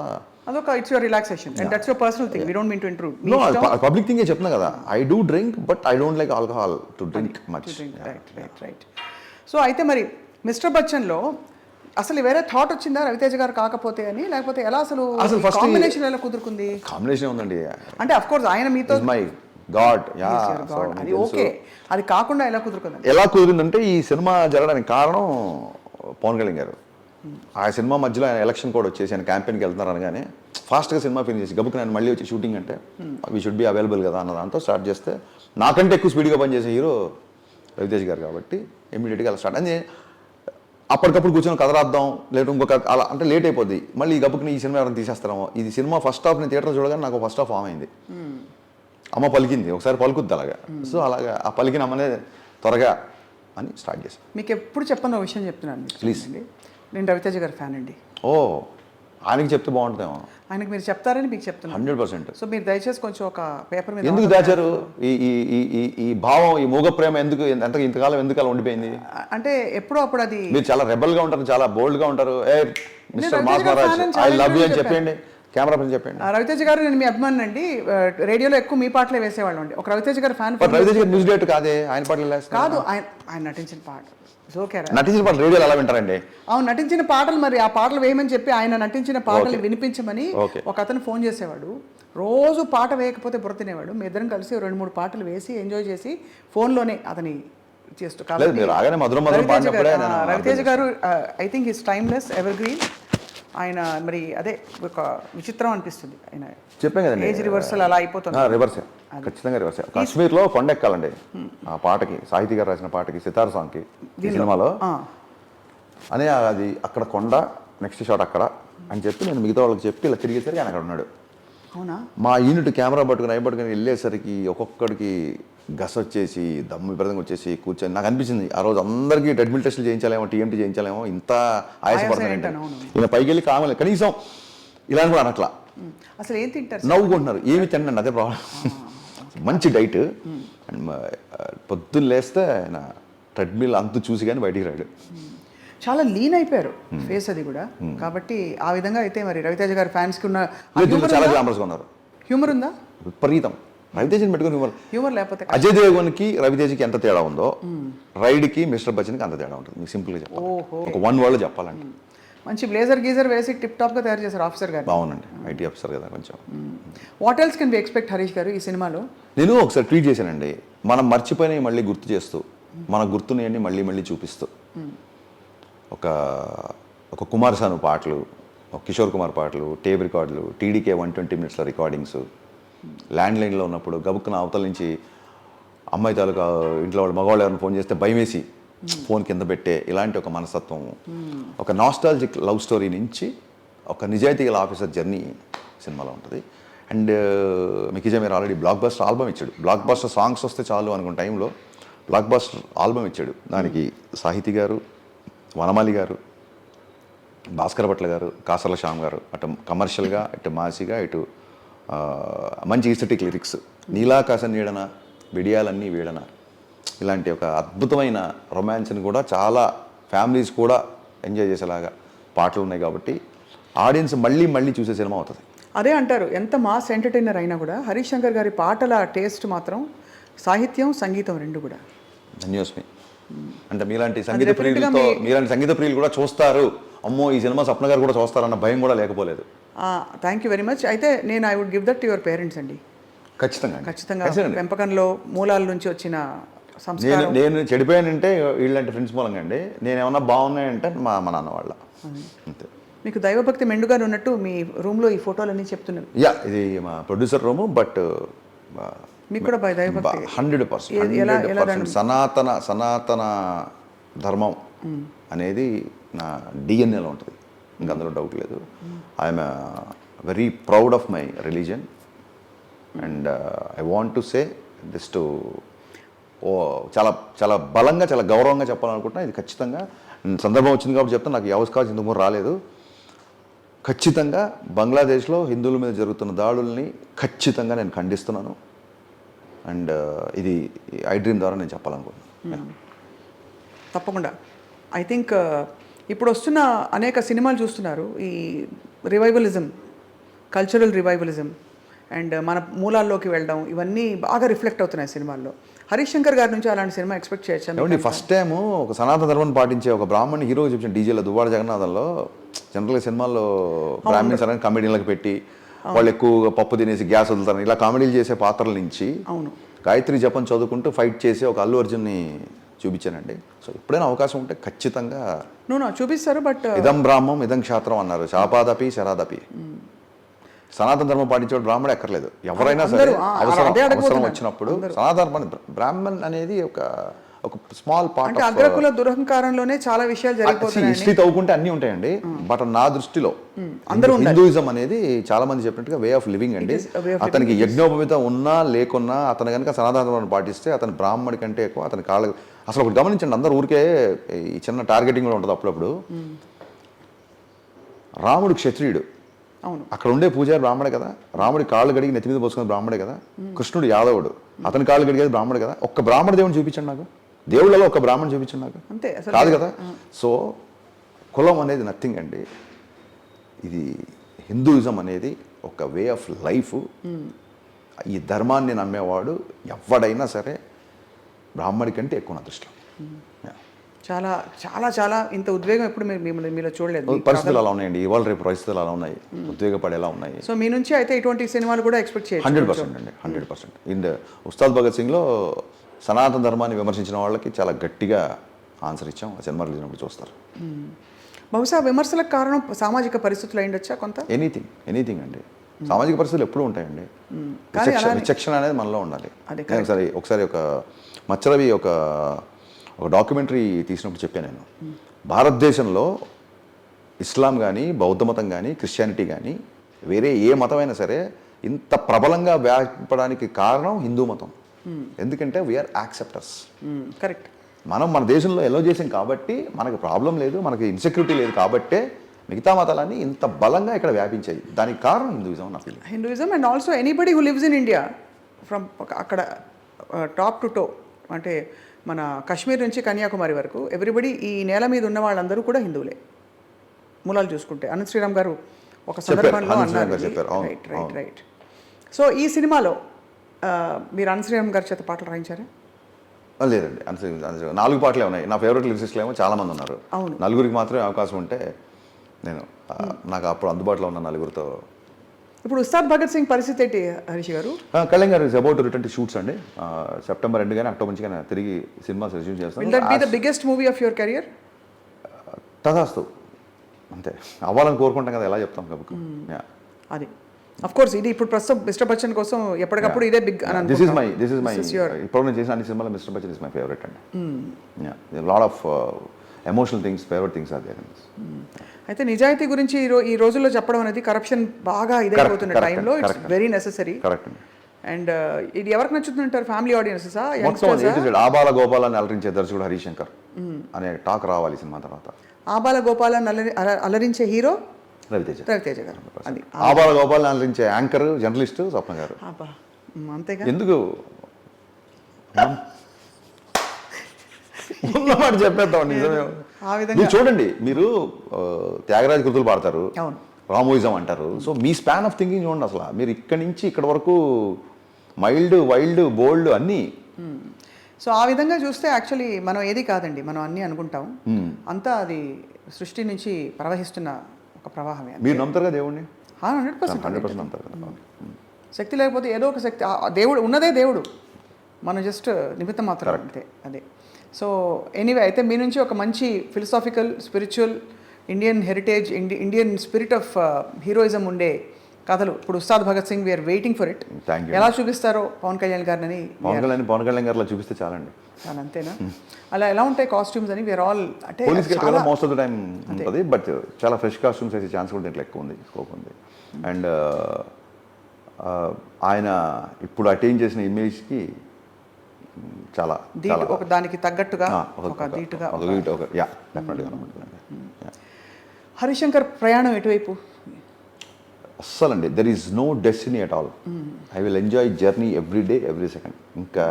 అదొక it's your relaxation and that's your personal thing. We don't mean to intrude. No, public థింగే చెప్తున్నా కదా. I do drink but I don't like alcohol to drink much. Right. So అయితే మరి మిస్టర్ బచ్చన్లో అసలు వేరే థాట్ వచ్చిందా రవితేజ గారు కాకపోతే అని, లేకపోతే ఎలా అసలు కాంబినేషన్ ఎలా కుదురుకుంది? కాంబినేషన్ ఉందండి, అంటే అఫ్ కోర్స్ ఆయన మీతో మై గాడ్, అది ఓకే, అది కాకుండా ఎలా కుదురుకుంది? ఎలా కుదిరిందంటే ఈ సినిమా జరగడానికి కారణం పవన్ కళ్యాణ్ గారు. ఆ సినిమా మధ్యలో ఆయన ఎలక్షన్ కూడా వచ్చేసి ఆయన క్యాంపెయిన్కి వెళ్తున్నారు అనగానే ఫాస్ట్గా సినిమా ఫినిష్ చేసి గబుక్కుని ఆయన మళ్ళీ వచ్చి షూటింగ్ అంటే వీ షుడ్ బి అవైలబుల్ కదా అన్న దాంతో స్టార్ట్ చేస్తే నాకంటే ఎక్కువ స్పీడ్గా పనిచేసే హీరో రవితేజ్ గారు కాబట్టి ఇమీడియట్గా అలా స్టార్ట్ అని అప్పటికప్పుడు కూర్చొని కథ రాద్దాం, లేదు ఇంకొక అలా అంటే లేట్ అయిపోద్ది. మళ్ళీ ఈ గబుక్కుని ఈ సినిమా ఎవరైనా తీసేస్తారేమో. ఇది సినిమా ఫస్ట్ హాఫ్ నేను థియేటర్ చూడగానే నాకు ఫస్ట్ హాఫ్ ఫామ్ అయింది. అమ్మ పలికింది, ఒకసారి పలుకుద్ది అలాగా. సో అలాగా ఆ పలికిన అమ్మనే త్వరగా అని స్టార్ట్ చేశాను. మీకు ఎప్పుడు చెప్పని ఒక విషయం చెప్తున్నాను ప్లీజ్. నేను రవితేజ గారి ఫ్యాన్ అండి. ఓ, ఆయనకి చెప్తే బాగుంటుందేమో. ఆయనకు మీరు చెప్తారని మీకు చెప్తున్నాను. 100%. సో మీరు దయచేసి కొంచెం ఒక పేపర్ మీద ఎందుకు దాచారు ఈ ఈ ఈ ఈ భావం, ఈ మూగ ప్రేమ ఎందుకు ఇంతకాలం ఎందుకు అలా ఉండిపోయింది? అంటే ఎప్పుడో అప్పుడు అది మీరు చాలా రెబల్గా ఉంటారు, చాలా బోల్డ్గా ఉంటారు. ఏ మిస్టర్ రవితేజ మాస్ గారి మహారాజ్, fan అని ఐ చాలా లవ్ యూ అని చెప్పాను. చెప్పండి, కెమెరా పైన చెప్పండి. రవితేజ గారు నేను మీ అభిమాని అండి. రేడియోలో ఎక్కువ మీ పాటలే వేసేవాళ్ళం అండి. ఒక రవితేజ గారి ఫ్యాన్ బట్ రవితేజ గారు మ్యూజిక్ డైరెక్టర్ కాదే, ఆయన పాటలు వేస్తారు. కాదు, ఆయన నటించిన పాట జోకేరా. నటించిన పాటలు రేడియోలో ఎలా వింటారండి? అవును, నటించిన పాటలు, మరి ఆ పాటలు వేయమని చెప్పి ఆయన నటించిన పాటలు Okay. వినిపించమని Okay. ఒక అతను ఫోన్ చేసేవాడు. రోజు పాట వేయకపోతే బుర్ర తినేవాడు. మీ ఇద్దరం కలిసి 2-3 పాటలు వేసి ఎంజాయ్ చేసి ఫోన్లోనే అతని చేస్తూ. లేదు, మీరు రాగానే మధురం మధురం పాడినప్పుడే నేను రవితేజ గారు I think is timeless, ever green. ఆయన మరి అదే ఒక విచిత్రం అనిపిస్తుంది. ఆయన చెప్పాను కదండి, ఏజ్ రివర్సల్ అలా అయిపోతుంది. రివర్సే, ఖచ్చితంగా రివర్సే. కాశ్మీర్లో కొండ ఎక్కాలండి ఆ పాటకి, సాహితీ గారు రాసిన పాటకి, సితార్ సాంగ్కి, ఈ సినిమాలో. అనే అది అక్కడ కొండ, నెక్స్ట్ షాట్ అక్కడ అని చెప్పి నేను మిగతా వాళ్ళకి చెప్పి ఇలా తిరిగేసరికి ఆయన అక్కడ ఉన్నాడు. అవునా? మా యూనిట్ కెమెరా పట్టుకుని వెళ్ళేసరికి ఒక్కొక్కడికి గస వచ్చేసి, దమ్ము విపరీతంగా వచ్చేసి కూర్చొని నాకు అనిపించింది ఆ రోజు అందరికీ ట్రెడ్మిల్ టెస్టులు చేయించాలేమో, టీఎంటీ చేయించాలేమో, ఇంత ఆయాసపడుతున్నారంటే. ఈయన పైకి వెళ్ళి కావాలి కనీసం ఇలా కూడా అనట్లా, అసలు ఏం తింటారు? నవ్వుకుంటున్నారు. ఏమి తినండి, అదే ప్రాబ్లం. మంచి డైట్. అండ్ పొద్దున్న లేస్తే ఆయన ట్రెడ్మిల్ అంతు చూసి కానీ బయటికి రాడు. చాలా లీన్ అయిపోయారు ఫేస్ అది కూడా. కాబట్టి ఆ విధంగా అయితే మరి రవితేజ గారి ఫ్యాన్స్కి ఉన్న చాలా గ్లామరస్గా ఉన్నారు. హ్యూమర్ ఉందా? విపరీతం. రవితేజని పెట్టుకుని హ్యూమర్ లేకపోతే అజయ్ దేవగన్కి రవితేజకి ఎంత తేడా ఉందో, రైడ్కి మిస్టర్ బచ్చన్కి అంత తేడా ఉంటుంది. మీకు సింపుల్గా చెప్పాలి, ఒక 1 word చెప్పాలంటే. మంచి బ్లేజర్ గీజర్ వేసి టిప్ టాప్గా తయారు చేశారు ఆఫీసర్ గారు. బాగుందండి, ఐటీ ఆఫీసర్ కదా కొంచెం. What else can be expect Harish గారు ఈ సినిమాలో? నేను ఒకసారి ట్వీట్ చేశానండి, మనం మర్చిపోయినవి మళ్ళీ గుర్తు చేస్తూ, మన గుర్తుని మళ్ళీ మళ్ళీ చూపిస్తూ, ఒక కుమార్ సాను పాటలు, ఒక కిషోర్ కుమార్ పాటలు, టేప్ రికార్డులు, టీడీకే 120 minutes రికార్డింగ్స్, ల్యాండ్ లైన్లో ఉన్నప్పుడు గబుక్కున అవతల నుంచి అమ్మాయి తాలూకా ఇంట్లో వాళ్ళు మగవాళ్ళు ఎవరైనా ఫోన్ చేస్తే భయం వేసి ఫోన్ కింద పెట్టే ఇలాంటి ఒక మనస్తత్వం, ఒక నాస్టాలజిక్ లవ్ స్టోరీ నుంచి ఒక నిజాయితీ గల ఆఫీసర్ జర్నీ సినిమాలో ఉంటుంది. అండ్ మీకు మీరు ఆల్రెడీ బ్లాక్ బస్టర్ ఆల్బమ్ ఇచ్చాడు. బ్లాక్ బస్టర్ సాంగ్స్ వస్తే చాలు అనుకున్న టైంలో బ్లాక్ బస్టర్ ఆల్బమ్ ఇచ్చాడు. దానికి సాహితీ గారు, వనమాలి గారు, భాస్కర్ భట్ల గారు, కాసర్ల శ్యామ్ గారు, అటు కమర్షియల్గా, ఇటు మాసిగా, ఇటు మంచి ఈస్థెటిక్ లిరిక్స్, నీలాకాశ నీడన, విడియాలన్నీ వీడన, ఇలాంటి ఒక అద్భుతమైన రొమాన్స్ని కూడా చాలా ఫ్యామిలీస్ కూడా ఎంజాయ్ చేసేలాగా పాటలు ఉన్నాయి. కాబట్టి ఆడియన్స్ మళ్ళీ మళ్ళీ చూసే సినిమా అవుతుంది. అదే అంటారు, ఎంత మాస్ ఎంటర్టైనర్ అయినా కూడా హరీష్ శంకర్ గారి పాటల టేస్ట్ మాత్రం సాహిత్యం, సంగీతం రెండు కూడా ధన్యోస్మి. అంటే మీలాంటి సంగీత ప్రియులు కూడా చూస్తారు, అమ్మో ఈ సినిమా స్వప్న గారు కూడా చూస్తారన్న భయం కూడా లేకపోలేదు. Thank you very much. అయితే నేను I would give that to your parents అండి. ఖచ్చితంగా పెంపకంలో మూలాల నుంచి వచ్చిన సంస్కారం. నేను చెడిపోయానంటే వీళ్ళంటి ఫ్రెండ్స్ మూలంగా అండి. నేను ఏమన్నా బాగున్నాయంటే మా నాన్న వాళ్ళ అంతే. మీకు దైవభక్తి మెండుగా ఉన్నట్టు మీ రూమ్లో ఈ ఫోటోలన్నీ చెప్తున్నారు. ఇది మా ప్రొడ్యూసర్ రూము. బట్ మీకు కూడా దైవభక్తి 100% సనాతన ధర్మం అనేది నా డిఎన్ఏలో ఉంటుంది, ఇంకా అందులో డౌట్ లేదు. I'm very proud of my religion and I want to say this to చాలా చాలా బలంగా, చాలా గౌరవంగా చెప్పాలనుకుంటున్నా. ఇది ఖచ్చితంగా సందర్భం వచ్చింది కాబట్టి చెప్తాను. నాకు ఈ అవకాశం ఇంతకు రాలేదు. ఖచ్చితంగా బంగ్లాదేశ్లో హిందువుల మీద జరుగుతున్న దాడుల్ని ఖచ్చితంగా నేను ఖండిస్తున్నాను. అండ్ ఇది ఐ డ్రీమ్ ద్వారా నేను చెప్పాలనుకుంటున్నాను. తప్పకుండా. ఐ థింక్ ఇప్పుడు వస్తున్న అనేక సినిమాలు చూస్తున్నారు, ఈ రివైవలిజం, కల్చరల్ రివైవలిజం అండ్ మన మూలాల్లోకి వెళ్ళడం, ఇవన్నీ బాగా రిఫ్లెక్ట్ అవుతున్నాయి సినిమాల్లో. హరీష్ శంకర్ గారి నుంచి అలాంటి సినిమా ఎక్స్పెక్ట్ చేయొచ్చు. ఫస్ట్ టైం ఒక సనాతన ధర్మాన్ని పాటించే ఒక బ్రాహ్మణ్ హీరో చూపించిన డీజేలో దువ్వాడ జగన్నాథంలో. జనరల్గా సినిమాల్లో బ్రాహ్మణ్స్ అనేది కమెడీలకు పెట్టి వాళ్ళు ఎక్కువ పప్పు తినేసి గ్యాస్ వదులుతారు, ఇలా కామెడీలు చేసే పాత్రల నుంచి గాయత్రి జపం చదువుకుంటూ ఫైట్ చేసి ఒక అల్లు అర్జున్ని చూపించానండి. సో ఎప్పుడైనా అవకాశం ఉంటే ఖచ్చితంగా చూపిస్తారు. బట్ ఇదం బ్రాహ్మం ఇదం క్షాత్రం అన్నారు, శాపాదపి శరాదపి. సనాతన ధర్మం పాటించేవాడు బ్రాహ్మణుడు ఎక్కర్లేదు, ఎవరైనా సరే అవసరం వచ్చినప్పుడు సనాతన బ్రాహ్మణ్ అనేది ఒక ఒక స్మాల్ పార్ట్ అంటే అగ్రకుల దురహంకారంలోనే చాలా విషయాలు జరిగిపోతున్నాయి. హిస్టరీ తవ్వుకుంటే అన్నీ ఉంటాయండి. బట్ నా దృష్టిలో హిందూయిజం అనేది చాలా మంది చెప్పినట్టుగా వే ఆఫ్ లివింగ్ అండి. అతనికి యజ్ఞోపవితం ఉన్నా లేకున్నా అతను కనుక సనాతన ధర్మాన్ని పాటిస్తే అతను బ్రాహ్మడి కంటే ఎక్కువ అతని కాళ్ళ అసలు ఒకటి గమనించండి, అందరూ ఊరికే ఈ చిన్న టార్గెటింగ్ కూడా ఉంటుంది అప్పుడప్పుడు. రాముడు క్షత్రియుడు, అక్కడ ఉండే పూజారి బ్రాహ్మడే కదా. రాముడి కాళ్ళు గడిగి నెత్తి మీద పోసుకునే బ్రాహ్మడే కదా. కృష్ణుడు యాదవుడు, అతని కాళ్ళు గడిగేది బ్రాహ్మడే కదా. ఒక్క బ్రాహ్మణ దేవుని చూపించండి నాకు, దేవుళ్ళలో ఒక బ్రాహ్మణ్ చూపించండి నాకు, అంతే కాదు కదా. సో కులం అనేది నథింగ్ అండి. ఇది హిందూయిజం అనేది ఒక వే ఆఫ్ లైఫ్. ఈ ధర్మాన్ని నమ్మేవాడు ఎవడైనా సరే బ్రాహ్మడి కంటే ఎక్కువ నా దృష్టిలో. చాలా చాలా చాలా ఇంత ఉద్వేగం ఎప్పుడు మీలో చూడలేదు. పరిస్థితులు అలా ఉన్నాయండి, ఇవాళ రేపు పరిస్థితులు అలా ఉన్నాయి, ఉద్వేగపడేలా ఉన్నాయి. సో మీ నుంచి అయితే ఇటువంటి సినిమాలు కూడా ఎక్స్పెక్ట్ చేయొచ్చు. 100% అండి, 100%. ఇండ్ ఉస్తాద్ భగత్ సింగ్లో సనాతన ధర్మాన్ని విమర్శించిన వాళ్ళకి చాలా గట్టిగా ఆన్సర్ ఇచ్చాం. ఆ సినిమా రిలీజ్ అయినప్పుడు చూస్తారు. బహుశా విమర్శలకు కారణం సామాజిక పరిస్థితులు అయిండొచ్చా కొంత? ఎనీథింగ్ అండి. సామాజిక పరిస్థితులు ఎప్పుడూ ఉంటాయండి. విచక్షణ అనేది మనలో ఉండాలి. ఒకసారి ఒక మచ్చరవి ఒక డాక్యుమెంటరీ తీసినప్పుడు చెప్పాను నేను, భారతదేశంలో ఇస్లాం కానీ బౌద్ధ మతం కానీ క్రిస్టియానిటీ కానీ వేరే ఏ మతమైనా సరే ఇంత ప్రబలంగా వ్యాపడానికి కారణం హిందూ మతం. ఎందుకంటే వీఆర్ యాక్సెప్టర్స్. కరెక్ట్. మనం మన దేశంలో ఎలో చేసాం కాబట్టి మనకు ప్రాబ్లం లేదు, మనకి ఇన్సెక్యూరిటీ లేదు కాబట్టే మిగతా మతాలన్నీ ఇంత బలంగా ఇక్కడ వ్యాపించాయి. దానికి కారణం హిందూయిజం నా feeling. Hinduism and also anybody who lives in India from అక్కడ టాప్ టు టో, అంటే మన కాశ్మీర్ నుంచి కన్యాకుమారి వరకు ఎవ్రీబడి, ఈ నేల మీద ఉన్న వాళ్ళందరూ కూడా హిందువులే మూలాలు చూసుకుంటే. అనంత్ శ్రీరామ్ గారు ఒక సందర్భంలో అన్నారు. రైట్. సో ఈ సినిమాలో మీరు అనంత్ శ్రీరామ్ గారి చేత పాటలు రాయించారా? లేదండి, 4 పాటలే ఉన్నాయి. నా ఫేవరెట్ లిరిసిస్ట్లు ఏమో చాలా మంది ఉన్నారు. నలుగురికి మాత్రమే అవకాశం ఉంటే నేను నాకు అప్పుడు అందుబాటులో ఉన్న నలుగురితో. ఇప్పుడు ఉస్తాద్ భగత్ సింగ్ పరిస్థితి ఏంటి హరీష్ గారు? కళ్యాణ్ గారు is about to return to shoots అండి. సెప్టెంబర్ ఎండ్ కానీ అక్టోబర్ నుంచి కానీ తిరిగి సినిమా రిజ్యూమ్ చేస్తాను. Will that be the biggest movie of your career? తదాస్తు, అంతే అవ్వాలని కోరుకుంటాం కదా, ఎలా చెప్తాం కాబట్టి. అది అఫ్ కోర్స్ ఇది ఇప్పుడు ప్రస్తుతం మిస్టర్ బచ్చన్ కోసం ఎప్పటికప్పుడు ఇదే బిగ్ అని అనుకుంటున్నాను. దిస్ ఇస్ మై ఇప్పుడు నేను చేసిన అన్ని సినిమాలో mister Bachchan is my favourite అండి. Lot of emotional things, favourite things are there. అయితే నిజాయితీ గురించి ఈ రోజుల్లో చెప్పడం అనేది కరప్షన్ బాగా ఇదైపోతున్న టైంలో it's very necessary. Correct. And ఇది ఎవరికి నచ్చుతుంటారు? ఫ్యామిలీ ఆడియన్సెసా? ఆబాల గోపాలని అలరించే దర్శకుడు హరిశంకర్ అనే టాక్ రావాలి సినిమా తర్వాత. ఆబాల గోపాలని అలరించే హీరో రవితేజ గారు. ఆబాల గోపాలని అలరించే యాంకర్ జర్నలిస్ట్ స్వప్న గారు. అంతేగా, ఎందుకు ఉన్నమాట చెప్పేద్దాం. నిజమే. మీరు చూడండి, మీరు త్యాగరాజ కృతులు పాడతారు, రామోయిజం అంటారు. So me span of thinking చూడండి. అసలు మీరు ఇక్కడి నుంచి ఇక్కడ వరకు మైల్డ్, వైల్డ్, బోల్డ్ అన్నీ. సో ఆ విధంగా చూస్తే యాక్చువల్లీ మనం ఏది కాదండి, మనం అన్నీ అనుకుంటాం. అంతా అది సృష్టి నుంచి ప్రవహిస్తున్న ఒక ప్రవాహమే. మీరు నమ్ముతారుగా దేవుడిని? 100% నమ్ముతారు. శక్తి లేకపోతే ఏదో ఒక శక్తి, దేవుడు ఉన్నదే దేవుడు, మనం జస్ట్ నిమిత్తం మాత్రం అంతే. అదే. సో ఎనీవే, అయితే మీ నుంచి ఒక మంచి philosophical, spiritual, Indian heritage, Indian spirit of heroism ఉండే కథలు ఇప్పుడు Ustaad Bhagat Singh, we are waiting for it. ఎలా చూపిస్తారో పవన్ కళ్యాణ్ గారిని? పవన్ కళ్యాణ్ గారిలో చూపిస్తే చాలండి. చాలా అంతేనా? అలా ఎలా ఉంటాయి కాస్ట్యూమ్స్ అని? వీఆర్ ఆల్ అంటే మోస్ట్ ఆఫ్ ద టైం ఉంటుంది, బట్ చాలా ఫ్రెష్ కాస్ట్యూమ్స్ వేసే ఛాన్స్ కూడా దీంట్లో ఎక్కువ ఉంది, స్కోప్ ఉంది. అండ్ ఆయన ఇప్పుడు అటైన్ చేసిన ఇమేజ్కి చాలా దానికి తగ్గట్టుగా హరిశంకర్ ప్రయాణం ఎటువైపు? అస్సలండి, there is no destiny at all. I will enjoy journey every day, every second. ఇంకా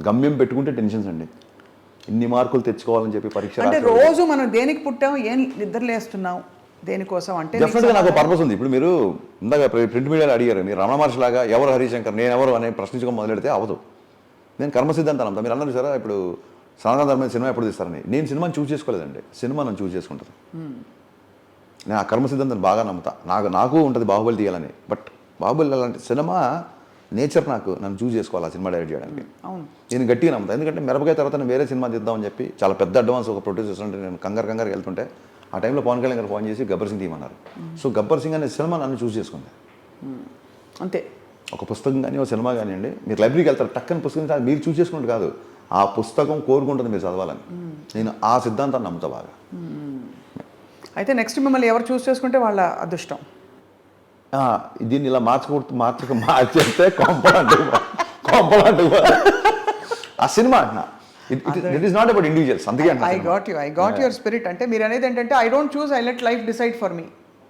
గమ్యం పెట్టుకుంటే టెన్షన్స్ అండి. ఇన్ని మార్కులు తెచ్చుకోవాలని చెప్పి పరీక్ష అంటే రోజు మనం దేనికి పుట్టాం, ఏం నిద్రలేస్తున్నాం, దేనికోసం అంటే డెఫినెట్గా నాకు పర్పస్ ఉంది. ఇప్పుడు మీరు ఇందాక ప్రింట్ మీడియాలో అడిగారు, మీరు రమణ మహర్షి లాగా ఎవరు హరిశంకర్, నేను ఎవరు అని ప్రశ్నించడం మొదలెడితే అవ్వదు. నేను కర్మసిద్ధాంతాను అంతా. మీరు అన్నారు సరే, ఇప్పుడు సనాతన ధర్మమైన సినిమా ఎప్పుడు తీస్తారని. నేను సినిమాని చూస్ చేసుకోలేదండి, సినిమా నన్ను చూస్ చేసుకుంటుంది. నేను ఆ కర్మసిద్ధాంతాన్ని బాగా నమ్ముతా. నాకు ఉంటుంది బాహుబలి తీయాలని, బట్ బాహుబలి అలాంటి సినిమా నేచర్ నన్ను చూస్ చేసుకోవాలి ఆ సినిమా డైరెక్ట్ చేయడానికి. నేను గట్టిగా నమ్ముతాను. ఎందుకంటే మిరపకాయ తర్వాత నేను వేరే సినిమా తీద్దామని చెప్పి చాలా పెద్ద అడ్వాన్స్ ఒక ప్రొడ్యూసర్ అంటే నేను కంగారు వెళ్తుంటే ఆ టైంలో పవన్ కళ్యాణ్ గారు ఫోన్ చేసి గబ్బర్ సింగ్ తీయమన్నారు. సో గబ్బర్ సింగ్ అనే సినిమా నన్ను చూస్ చేసుకుంది. అంతే. ఒక పుస్తకం కానీ ఒక సినిమా కానివ్వండి, మీరు లైబ్రరీకి వెళ్తారు, టక్కని పుస్తకం మీరు చూస్ చేసుకున్నట్టు కాదు, ఆ పుస్తకం కోరుకుంటుంది మీరు చదవాలని. నేను ఆ సిద్ధాంతాన్ని నమ్ముతా బాగా. అయితే నెక్స్ట్ మిమ్మల్ని ఎవరు చూస్ చేసుకుంటే వాళ్ళ అదృష్టం. ఆ, దీన్ని ఇలా మార్చేస్తే కొంపలంటూ ఆ సినిమా అంటున్నా. It is not about individuals. అందుకే ఐ గాట్ యువర్ స్పిరిట్. అంటే మీరు అనేది ఏంటంటే I don't choose, I let life decide for me.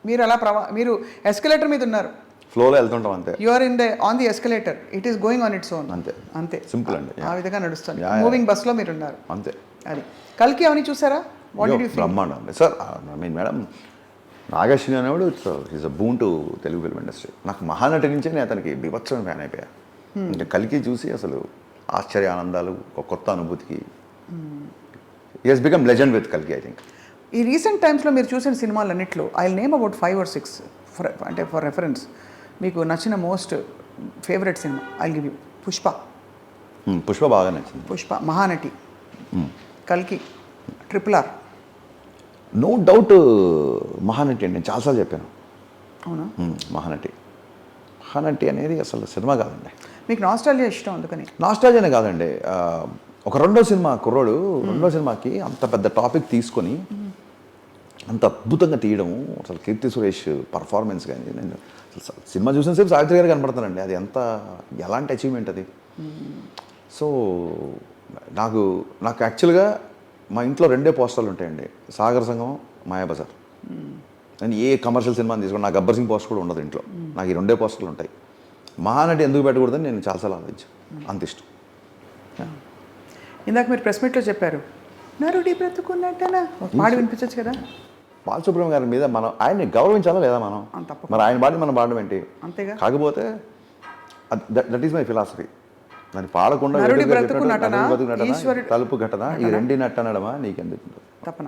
మీరు అలా మీరు ఎస్కలేటర్ మీద ఉన్నారు, ఫ్లోలో వెళ్తుంటాం అంతే. You are on the escalator, it is going on its own. అంతే అంతే, సింపుల్ అండి. ఆ విధంగా నడుస్తుంది. మూవింగ్ బస్లో మీరు ఉన్నారు అంతే. అది. కల్కి అవన్నీ చూసారా? What did you feel? బ్రహ్మాండం అండి సార్. ఐ మీన్ మేడం, నాగశ్విని అనేవాడు is a boon to Telugu film industry. నాకు మహానటి నుంచే నేను అతనికి బీభత్సమైన ఫ్యాన్ అయిపోయా. ఇంకా కలికి చూసి అసలు ఆశ్చర్య ఆనందాలు, ఒక కొత్త అనుభూతికి he has become legend with కల్కి ఐ థింక్. ఈ రీసెంట్ టైమ్స్లో మీరు చూసిన సినిమాలన్నింటిలో ఐ నేమ్ అబౌట్ 5 or 6 అంటే ఫర్ రెఫరెన్స్ మీకు నచ్చిన most favourite cinema I give you. Pushpa బాగా నచ్చింది. పుష్ప, మహానటి, కల్కి, RRR. నో డౌట్ మహానటి అండి. నేను చాలాసార్లు చెప్పాను. అవునా? మహానటి అనేది అసలు సినిమా కాదండి. మీకు నాస్టాల్జియా ఇష్టం అందుకని? నాస్టాల్జియానే కాదండి. ఒక రెండో సినిమాకి అంత పెద్ద టాపిక్ తీసుకొని అంత అద్భుతంగా తీయడము, అసలు కీర్తి సురేష్ పర్ఫార్మెన్స్ కానీ, నేను అసలు సినిమా చూసిన సేపు సావిత్రి గారు కనపడతానండి. అది ఎలాంటి అచీవ్మెంట్ అది. సో నాకు యాక్చువల్గా మా ఇంట్లో 2 పోస్టర్లు ఉంటాయండి, సాగర సంగమం, మాయాబజార్. నేను ఏ కమర్షియల్ సినిమాని తీసుకోండి, నాకు గబ్బర్ సింగ్ పోస్టర్ కూడా ఉండదు ఇంట్లో. నాకు ఈ 2 పోస్టర్లు ఉంటాయి. మహానటి ఎందుకు పెట్టకూడదని నేను చాలాసార్లు ఆలోచించాను. అంత ఇష్టం. ఇందాక మీరు ప్రెస్ మీట్లో చెప్పారు, నరుడి బ్రతుకున్నట్టనా పాడి వినిపించచ్చు కదా. బాలసుబ్రహ్మణ్యం గారి మీద మనం ఆయన్ని గౌరవించాలా లేదా మనం? మరి ఆయన పాడి మనం పాడడం ఏంటి? అంతేగా. కాకపోతే దట్ ఈస్ మై ఫిలాసఫీ. దాన్ని పాడకుండా తలుపు ఘటన ఈ 2 నట్టనడమా నీకెందుకు తప్పన.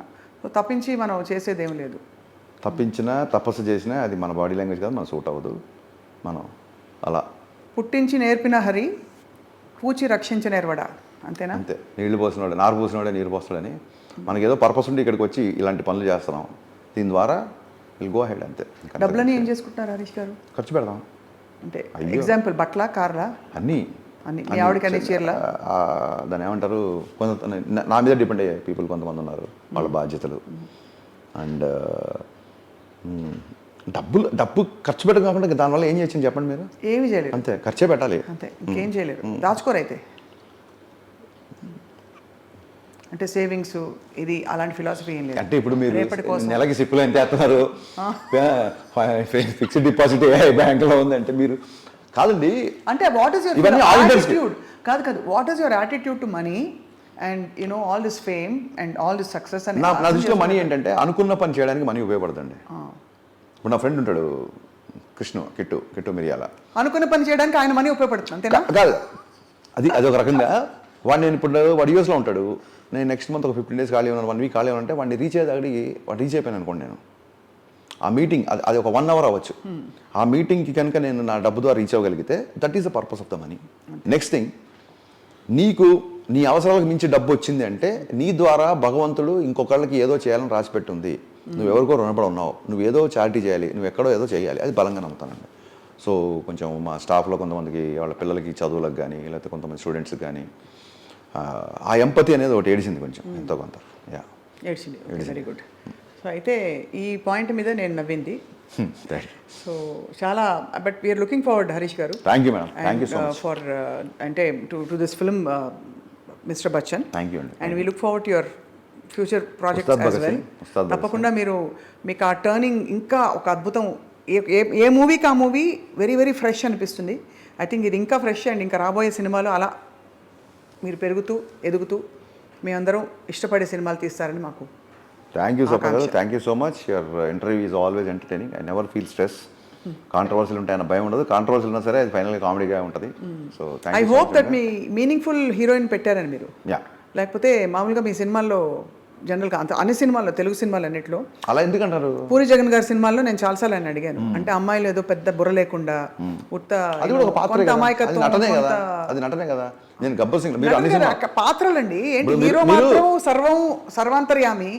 తప్పించి మనం చేసేది ఏం లేదు. తప్పించినా తపస్సు చేసినా అది మన బాడీ లాంగ్వేజ్ కాదు, మనం సూట్ అవ్వదు. మనం అలా పుట్టించి నేర్పిన హరి పూచి రక్షించిన ఎర్వడా, అంతేనా? అంతే. నీళ్లు పోసినోడే నారు పోసినోడే నీరు పోస్తాడని మనకి ఏదో పర్పస్ ఉండి ఇక్కడికి వచ్చి ఇలాంటి పనులు చేస్తున్నాం. దీని ద్వారా విల్ గో హెడ్. అంతే. డబ్బులని ఏం చేసుకుంటున్నారు హరీష్ గారు? ఖర్చు పెడదాం. అంటే ఎగ్జాంపుల్ బట్ల, కార్లా, అన్నీ మీ ఆవిడకి అన్ని చీరలా? దాన్ని ఏమంటారు, కొంత నా మీద డిపెండ్ అయ్యే పీపుల్ కొంతమంది ఉన్నారు, వాళ్ళ బాధ్యతలు. అండ్ డబ్బు ఖర్చు పెట్టడం కాకుండా దానివల్ల ఏం చేయొచ్చని చెప్పండి మీరు? ఏమి చేయలేదు. అంతే, ఖర్చే పెట్టాలి. అంతే, ఇంకేం చేయలేరు. దాచుకోరు అయితే. అంటే సేవింగ్స్ ఇది అలాంటి ఫిలాసఫీ ఏం లేదు. అంటే ఇప్పుడు మీరు నెలకి సిప్పులు ఎంత వేస్తున్నారు, ఫిక్స్డ్ డిపాజిట్ బ్యాంకులో ఉందంటే మీరు కాదండి. అంటే వాట్ ఈస్ యువర్ యాటిట్యూడ్? కాదు what is your attitude to money and all this fame and all this success? అని నా దృష్టిలో మనీ ఏంటంటే అనుకున్న పని చేయడానికి మనీ ఉపయోగపడుతుంది. ఇప్పుడు నా ఫ్రెండ్ ఉంటాడు కిట్టు మిరియాల. అనుకున్న పని చేయడానికి ఆయన మనీ ఉపయోగపడుతుంది అంతేనా? కాదు, అది ఒక రకంగా. నేను ఇప్పుడు వాడు యూఎస్లో ఉంటాడు, నేను నెక్స్ట్ మంత్ ఒక 15 days ఖాళీ ఉన్నాను, 1 week ఖాళీ ఉన్నానంటే వాడిని రీచ్ అయ్యేదాడికి వాడు రీచ్ అయిపోయాను అనుకోండి. నేను ఆ మీటింగ్ అది ఒక 1 hour అవ్వచ్చు. ఆ మీటింగ్కి కనుక నేను నా డబ్బు ద్వారా రీచ్ అవ్వగలిగితే that is the purpose of the money. Next thing, నీకు నీ అవసరాలకు మించి డబ్బు వచ్చింది అంటే నీ ద్వారా భగవంతుడు ఇంకొకళ్ళకి ఏదో చేయాలని రాసిపెట్టుంది. నువ్వెవరికో రుణపడి ఉన్నావు, నువ్వు ఏదో చారిటీ చేయాలి, నువ్వు ఎక్కడో ఏదో చేయాలి. అది బలంగా నమ్ముతానండి. సో కొంచెం మా స్టాఫ్లో కొంతమందికి వాళ్ళ పిల్లలకి చదువులకు కానీ లేకపోతే కొంతమంది స్టూడెంట్స్కి కానీ ఆ ఎంపతి అనేది ఒకటి ఏడిచింది కొంచెం, ఎంతో కొంత. ఏడ్చింది. Very good. సో అయితే ఈ పాయింట్ మీద నేను నవ్వింది. సో చాలా, but we're looking forward Harish garu. Thank you madam. Thank you so much for అంటే to this film mister Bachchan. Thank you అండి. And we look forward to your future projects as well. తప్పకుండా మీకు ఆ టర్నింగ్ ఇంకా ఒక అద్భుతం. ఏ మూవీకి ఆ మూవీ వెరీ వెరీ ఫ్రెష్ అనిపిస్తుంది. ఐ థింక్ ఇది ఇంకా ఫ్రెష్ అండ్ ఇంకా రాబోయే సినిమాలు అలా మీరు పెరుగుతూ ఎదుగుతూ మేమందరం ఇష్టపడే సినిమాలు తీస్తారని మాకు. Thank you Sopa garu. Thank you so much. Your interview is always entertaining. I never feel stress. కాంట్రవర్సీలు ఉంటాయన్న భయం ఉండదు. కాంట్రవర్సీలు ఉన్నా సరే అది ఫైనల్గా కామెడీగా ఉంటుంది. సో ఐ హోప్ దట్ మీ మీనింగ్ఫుల్ హీరోయిన్ పెట్టారని మీరు. లేకపోతే మామూలుగా మీ సినిమాల్లో జనరల్గా అంత అన్ని సినిమాల్లో, తెలుగు సినిమాలు అన్నింటిలో అలా ఎందుకంటారు? పూరి జగన్ గారి సినిమాల్లో నేను చాలాసార్లు ఆయన అడిగాను. అంటే అమ్మాయిలు ఏదో పెద్ద బుర్ర లేకుండా ఉత్త అమాయకత్వం. అది నటనే కదా. నేను గబ్బర్ సింగ్ మీరు అన్ని పాత్రలండి ఏంటి, హీరో మాత్రం సర్వాంతర్యామి,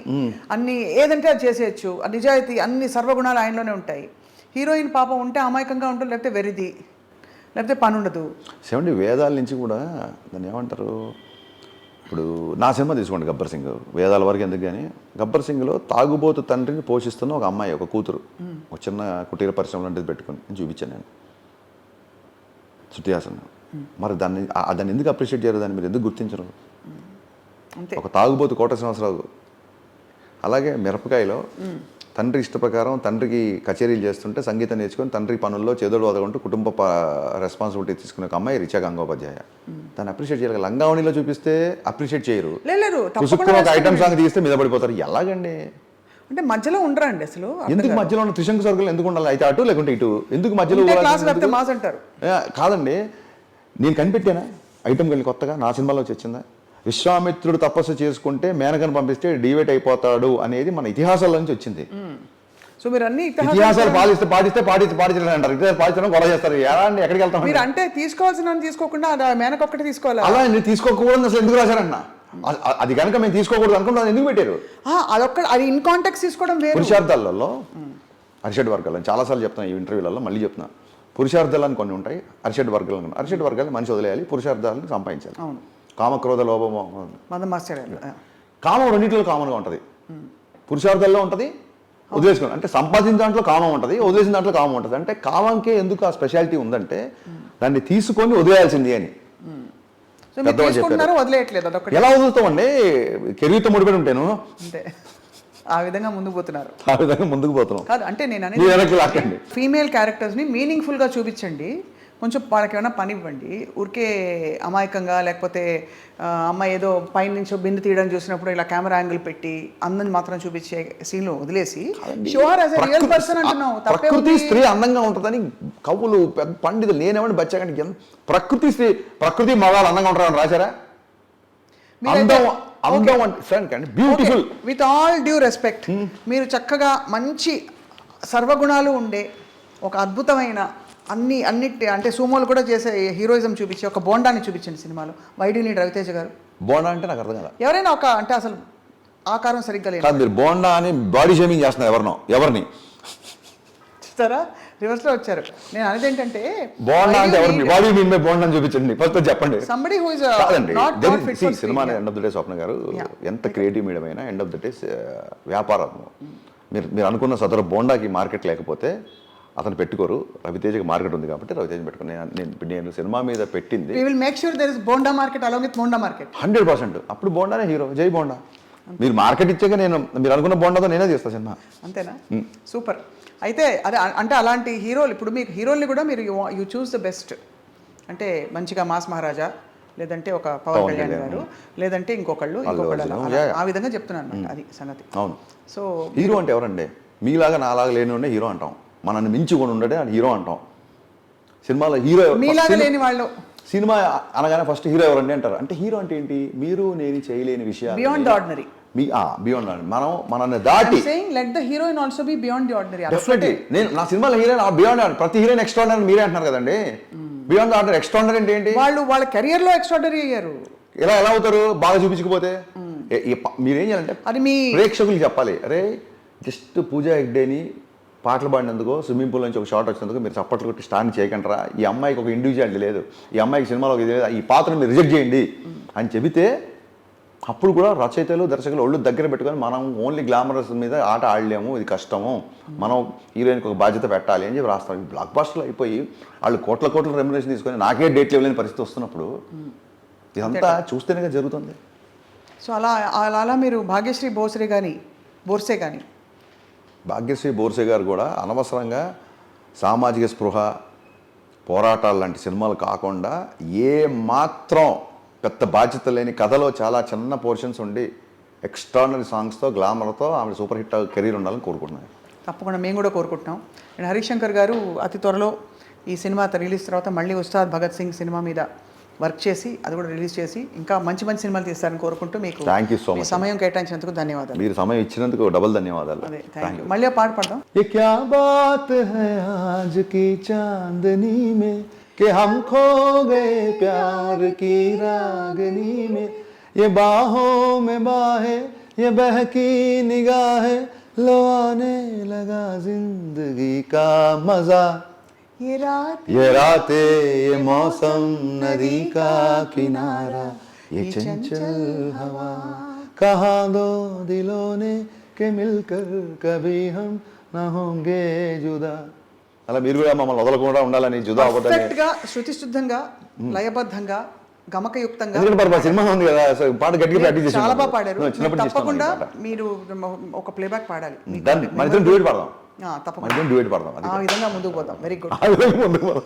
అన్ని ఏదంటే అది చేసేయచ్చు, నిజాయితీ అన్ని సర్వగుణాలు ఆయనలోనే ఉంటాయి. హీరోయిన్ పాపం ఉంటే అమాయకంగా ఉంటుంది, లేకపోతే వెరిది, లేకపోతే పని ఉండదు. వేదాల నుంచి కూడా దాన్ని ఏమంటారు, ఇప్పుడు నా సినిమా తీసుకోండి గబ్బర్ సింగ్, వేదాల వరకు ఎందుకు కానీ గబ్బర్ సింగ్లో తాగుబోతు తండ్రిని పోషిస్తున్న ఒక అమ్మాయి, ఒక కూతురు, ఒక చిన్న కుటీర పరిశ్రమ లాంటిది పెట్టుకుని చూపించాను నేను శృతి హాసన్. మరి దాన్ని ఎందుకు అప్రిషియేట్ చేయరు, దాన్ని మీరు ఎందుకు గుర్తించరు? ఒక తాగుబోతు కోట శ్రీనివాసరావు. అలాగే మిరపకాయలో తండ్రి ఇష్ట ప్రకారం తండ్రికి కచేరీలు చేస్తుంటే సంగీతం నేర్చుకొని తండ్రి పనుల్లో చేదోడు వదలకుంటూ కుటుంబ రెస్పాన్సిబిలిటీ తీసుకునే ఒక అమ్మాయి రిచా గంగోపాధ్యాయ. దాన్ని అప్రిషియేట్ చేయాలి. లంగావణిలో చూపిస్తే అప్రిషియేట్ చేయరు, ఒక ఐటమ్ సాంగ్ తీస్తే మీద పడిపోతారు. ఎలాగండి? అంటే మధ్యలో ఉండరా అండి అసలు? ఎందుకు మధ్యలో ఉన్న త్రిశంకు సర్కిల్ ఎందుకు ఉండాలి? అయితే అటు లేకుంటే ఇటు ఎందుకు మధ్యలో? కాదండి, నేను కనిపెట్టానా ఐటమ్ వెళ్ళి కొత్తగా నా సినిమాలో వచ్చిందా? విశ్వామిత్రుడు తపస్సు చేసుకుంటే మేనకను పంపిస్తే డివేట్ అయిపోతాడు అనేది మన ఇతిహాసాల నుంచి వచ్చింది. సో మీరు అన్ని ఇతిహాసాలు పాటించాలి అంటారు, ఇతిహాసాలు పాటించడం గొడవ చేస్తారు. ఎలా అండి, ఎక్కడికి వెళ్తాం? మీరు అంటే తీసుకోవాల్సిన తీసుకోకుండా మేనక ఒక్కటి తీసుకోవాలి. అలా తీసుకోకూడదు అసలు ఎందుకు రాశారన్న? అది కనుక మేము తీసుకోకూడదు అనుకుంటే ఎందుకు పెట్టారు? అదొక్క అది ఇన్ కాంటాక్ట్ తీసుకోవడం వేరు. పురుషార్థాలలో అరిషడ్ వర్గాలు చాలాసార్లు చెప్తున్నా ఈ ఇంటర్వ్యూలలో, మళ్ళీ చెప్తున్నా. పురుషార్థాలు అని కొన్ని ఉంటాయి, అరిషడ్ వర్గాలు మనిషి వదిలేయాలి, పురుషార్థాలను సంపాదించాలి. కామక్రోధ లోభం కామం రెండింటిలో కామన్గా ఉంటుంది. పురుషార్థాల్లో ఉంటుంది, వదిలేసుకుని అంటే సంపాదించిన దాంట్లో కామం ఉంటుంది, వదిలేసిన దాంట్లో కామం ఉంటుంది. అంటే కామంకే ఎందుకు ఆ స్పెషాలిటీ ఉందంటే దాన్ని తీసుకొని వదిలేయాల్సింది అని పెద్దవాళ్ళు చెప్పారు. ఎలా వదులుతామండి? కెరీర్తో ముడిపడి ఉంటాను, ఆ విధంగా ముందుకు పోతున్నాం. కాదు అంటే నేను అనేది ఫీమేల్ క్యారెక్టర్స్ని మీనింగ్ఫుల్గా చూపించండి, కొంచెం వాళ్ళకి ఏమైనా పని ఇవ్వండి. ఊరికే అమాయకంగా లేకపోతే అమ్మాయి ఏదో పైన నుంచి బిందు తీయడం చూసినప్పుడు ఇలా కెమెరా యాంగిల్ పెట్టి అందం మాత్రం చూపించే సీన్లు వదిలేసి రియల్ పర్సన్ అంటున్నావు. ప్రకృతి స్త్రీ అందంగా ఉంటుందని కవులు పండితులు నేనేమని బచ్చాకంటే ప్రకృతి మగాళ్ళు అందంగా ఉంటారని రాశారా? Beautiful. With all due respect, మీరు మంచి సర్వగుణాలు ఉండే ఒక అద్భుతమైన అన్నిటి అంటే సూమోలు కూడా చేసే హీరోయిజం చూపించి ఒక బోండాన్ని చూపించండి సినిమాలో. వై డు నీడ్ రవితేజ గారు? బోండా అంటే నాకు అర్థం కదా. ఎవరైనా ఒక అంటే అసలు ఆకారం సరిగ్గా లేదు. మీరు బోండా అని బాడీ షేమింగ్ చేస్తున్నారు ఎవరిని చూస్తారా? రివర్స్ లో వచ్చారు. నేను అనేది ఏంటంటే బోండా అంటే ఎవరిని బాడీ మీన్ బై బోండా అని చూపించండి ఫస్ట్ చెప్పండి. Somebody who is cinema end of the day Swapna garu ఎంత క్రియేటివ్ మీడియం అయినా ఎండ్ ఆఫ్ ద డే వ్యాపారం. మీరు అనుకున్న సదరు బోండాకి మార్కెట్ లేకపోతే అతను పెట్టుకోరు. రవితేజకి మార్కెట్ ఉంది కాబట్టి రవితేజ పెట్టుకుని నేను సినిమా మీద పెట్టింది. We will make sure there is bonda market along with bonda market 100%. అప్పుడు బోండానే హీరో, జై బోండా. మీరు మార్కెట్ ఇచ్చాక మీరు అనుకున్న బోండాతో నేనే చేస్తాను సినిమా. అంతేనా? సూపర్. అయితే అదే అంటే అలాంటి హీరోలు ఇప్పుడు మీకు హీరోల్ని కూడా మీరు యూ చూస్ ద బెస్ట్. అంటే మంచిగా మాస్ మహారాజా, లేదంటే ఒక పవన్ కళ్యాణ్ గారు, లేదంటే ఇంకొకళ్ళు ఆ విధంగా చెప్తున్నాను అనమాట. అది సంగతి. అవును. సో హీరో అంటే ఎవరండి? మీలాగా నాలాగా లేని ఉండే హీరో అంటాం, మనల్ని మించి కూడా ఉండడే హీరో అంటాం. సినిమాలో హీరో మీలాగా లేని వాళ్ళు. సినిమా అనగానే ఫస్ట్ హీరో ఎవరండి అంటారు. అంటే హీరో అంటే ఏంటి? మీరు నేను చేయలేని విషయాలు, బియాండ్ ది ఆర్డినరీ. బియాండ్ మనల్ని దాటి. Let the heroine also be beyond the ordinary. Definitely. నేను నా సినిమాలో హీరోయిన్ బియాండ్, ప్రతి హీరోయిన్ ఎక్స్ట్రాడినరీ మీరే అంటున్నారు కదండి. Beyond the ordinary. ఎక్స్ట్రాడినరీ అంటే ఏంటి? వాళ్ళ కెరియర్ లో ఎక్స్ట్రాడినరీ అయ్యారు. ఎలా అవుతారు? బాగా చూపించకపోతే మీరేం చేయాలంటే అది మీ ప్రేక్షకులు చెప్పాలి. అరే జస్ట్ పూజా హెగ్డేని పాటలు పాడినందుకు స్విమ్మింగ్ పూల్ నుంచి ఒక షాట్ వచ్చినందుకు మీరు చప్పట్లు కొట్టి స్టాండ్ చేయకంటారా? ఈ అమ్మాయికి ఒక ఇండివిజువాలిటీ లేదు, ఈ అమ్మాయికి సినిమాలో ఇది లేదు, ఈ పాత్రను మీరు రిజెక్ట్ చేయండి అని చెబితే అప్పుడు కూడా రచయితలు దర్శకులు ఒళ్ళు దగ్గర పెట్టుకొని మనం ఓన్లీ గ్లామరస్ మీద ఆట ఆడలేము, ఇది కష్టము, మనం హీరోయిన్కి ఒక బాధ్యత పెట్టాలి అని చెప్పి రాస్తాం. ఈ బ్లాక్ బస్టర్లు అయిపోయి వాళ్ళు కోట్ల రెమ్యునరేషన్ తీసుకొని నాకే డేట్లు ఇవ్వలేని పరిస్థితి వస్తున్నప్పుడు ఇదంతా చూస్తేనే జరుగుతుంది. సో అలా మీరు భాగ్యశ్రీ బోర్సే కానీ భాగ్యశ్రీ బోర్సే గారు కూడా అనవసరంగా సామాజిక స్పృహ, పోరాటాలు లాంటి సినిమాలు కాకుండా ఏ మాత్రం పెద్ద బాధ్యత లేని కథలో చాలా చిన్న పోర్షన్స్ ఉండి ఎక్స్ట్రాడినరీ సాంగ్స్తో గ్లామర్తో ఆమె సూపర్ హిట్ కెరీర్ ఉండాలని కోరుకుంటున్నాను. తప్పకుండా మేము కూడా కోరుకుంటున్నాం. అండ్ హరిశంకర్ గారు అతి త్వరలో ఈ సినిమా రిలీజ్ తర్వాత మళ్ళీ ఉస్తాద్ భగత్ సింగ్ సినిమా మీద వర్క్ చేసి అది కూడా రిలీజ్ చేసి ఇంకా మంచి మంచి సినిమాలు తీస్తారని కోరుకుంటూ మీకు థ్యాంక్ యూ సో మచ్. సమయం కేటాయించినందుకు ధన్యవాదాలు. మీరు సమయం ఇచ్చినందుకు డబుల్ ధన్యవాదాలు. అదే థ్యాంక్ యూ. మళ్ళీ పాట పాడదాం. ये क्या बात है आज की चांदनी में कि हम खो गए प्यार की रागनी में, ये बाहों में बाहें ये बहकी निगाहें, लो आने लगा जिंदगी का मजा, ये रातें ये मौसम नदी का किनारा, ये चंचल हवा कहा दो दिलों ने के मिलकर कभी हम ना होंगे जुदा. అలా మీరు కూడా మమ్మల్ని వదలకుండా ఉండాలని జుదా అవ్వదని పర్ఫెక్ట్ గా శృతి శుద్ధంగా లయబద్ధంగా గమకయుక్తంగా ఎందుకంటే మరి సినిమా ఉంది కదా సో పాట గట్టిగా ప్రాక్టీస్ చేసి చాలా బాగా పాడారు. చిన్నప్పుడు తప్పకుండా మీరు ఒక ప్లేబ్యాక్ పాడాలి. మన ఇద్దరం డ్యూయట్ పాడదాం. తప్పకుండా మన ఇద్దరం డ్యూయట్ పాడదాం. ఆ విధంగా ముందుకు పోదాం. Very good. ఆ విధంగా ముందుకు పోదాం.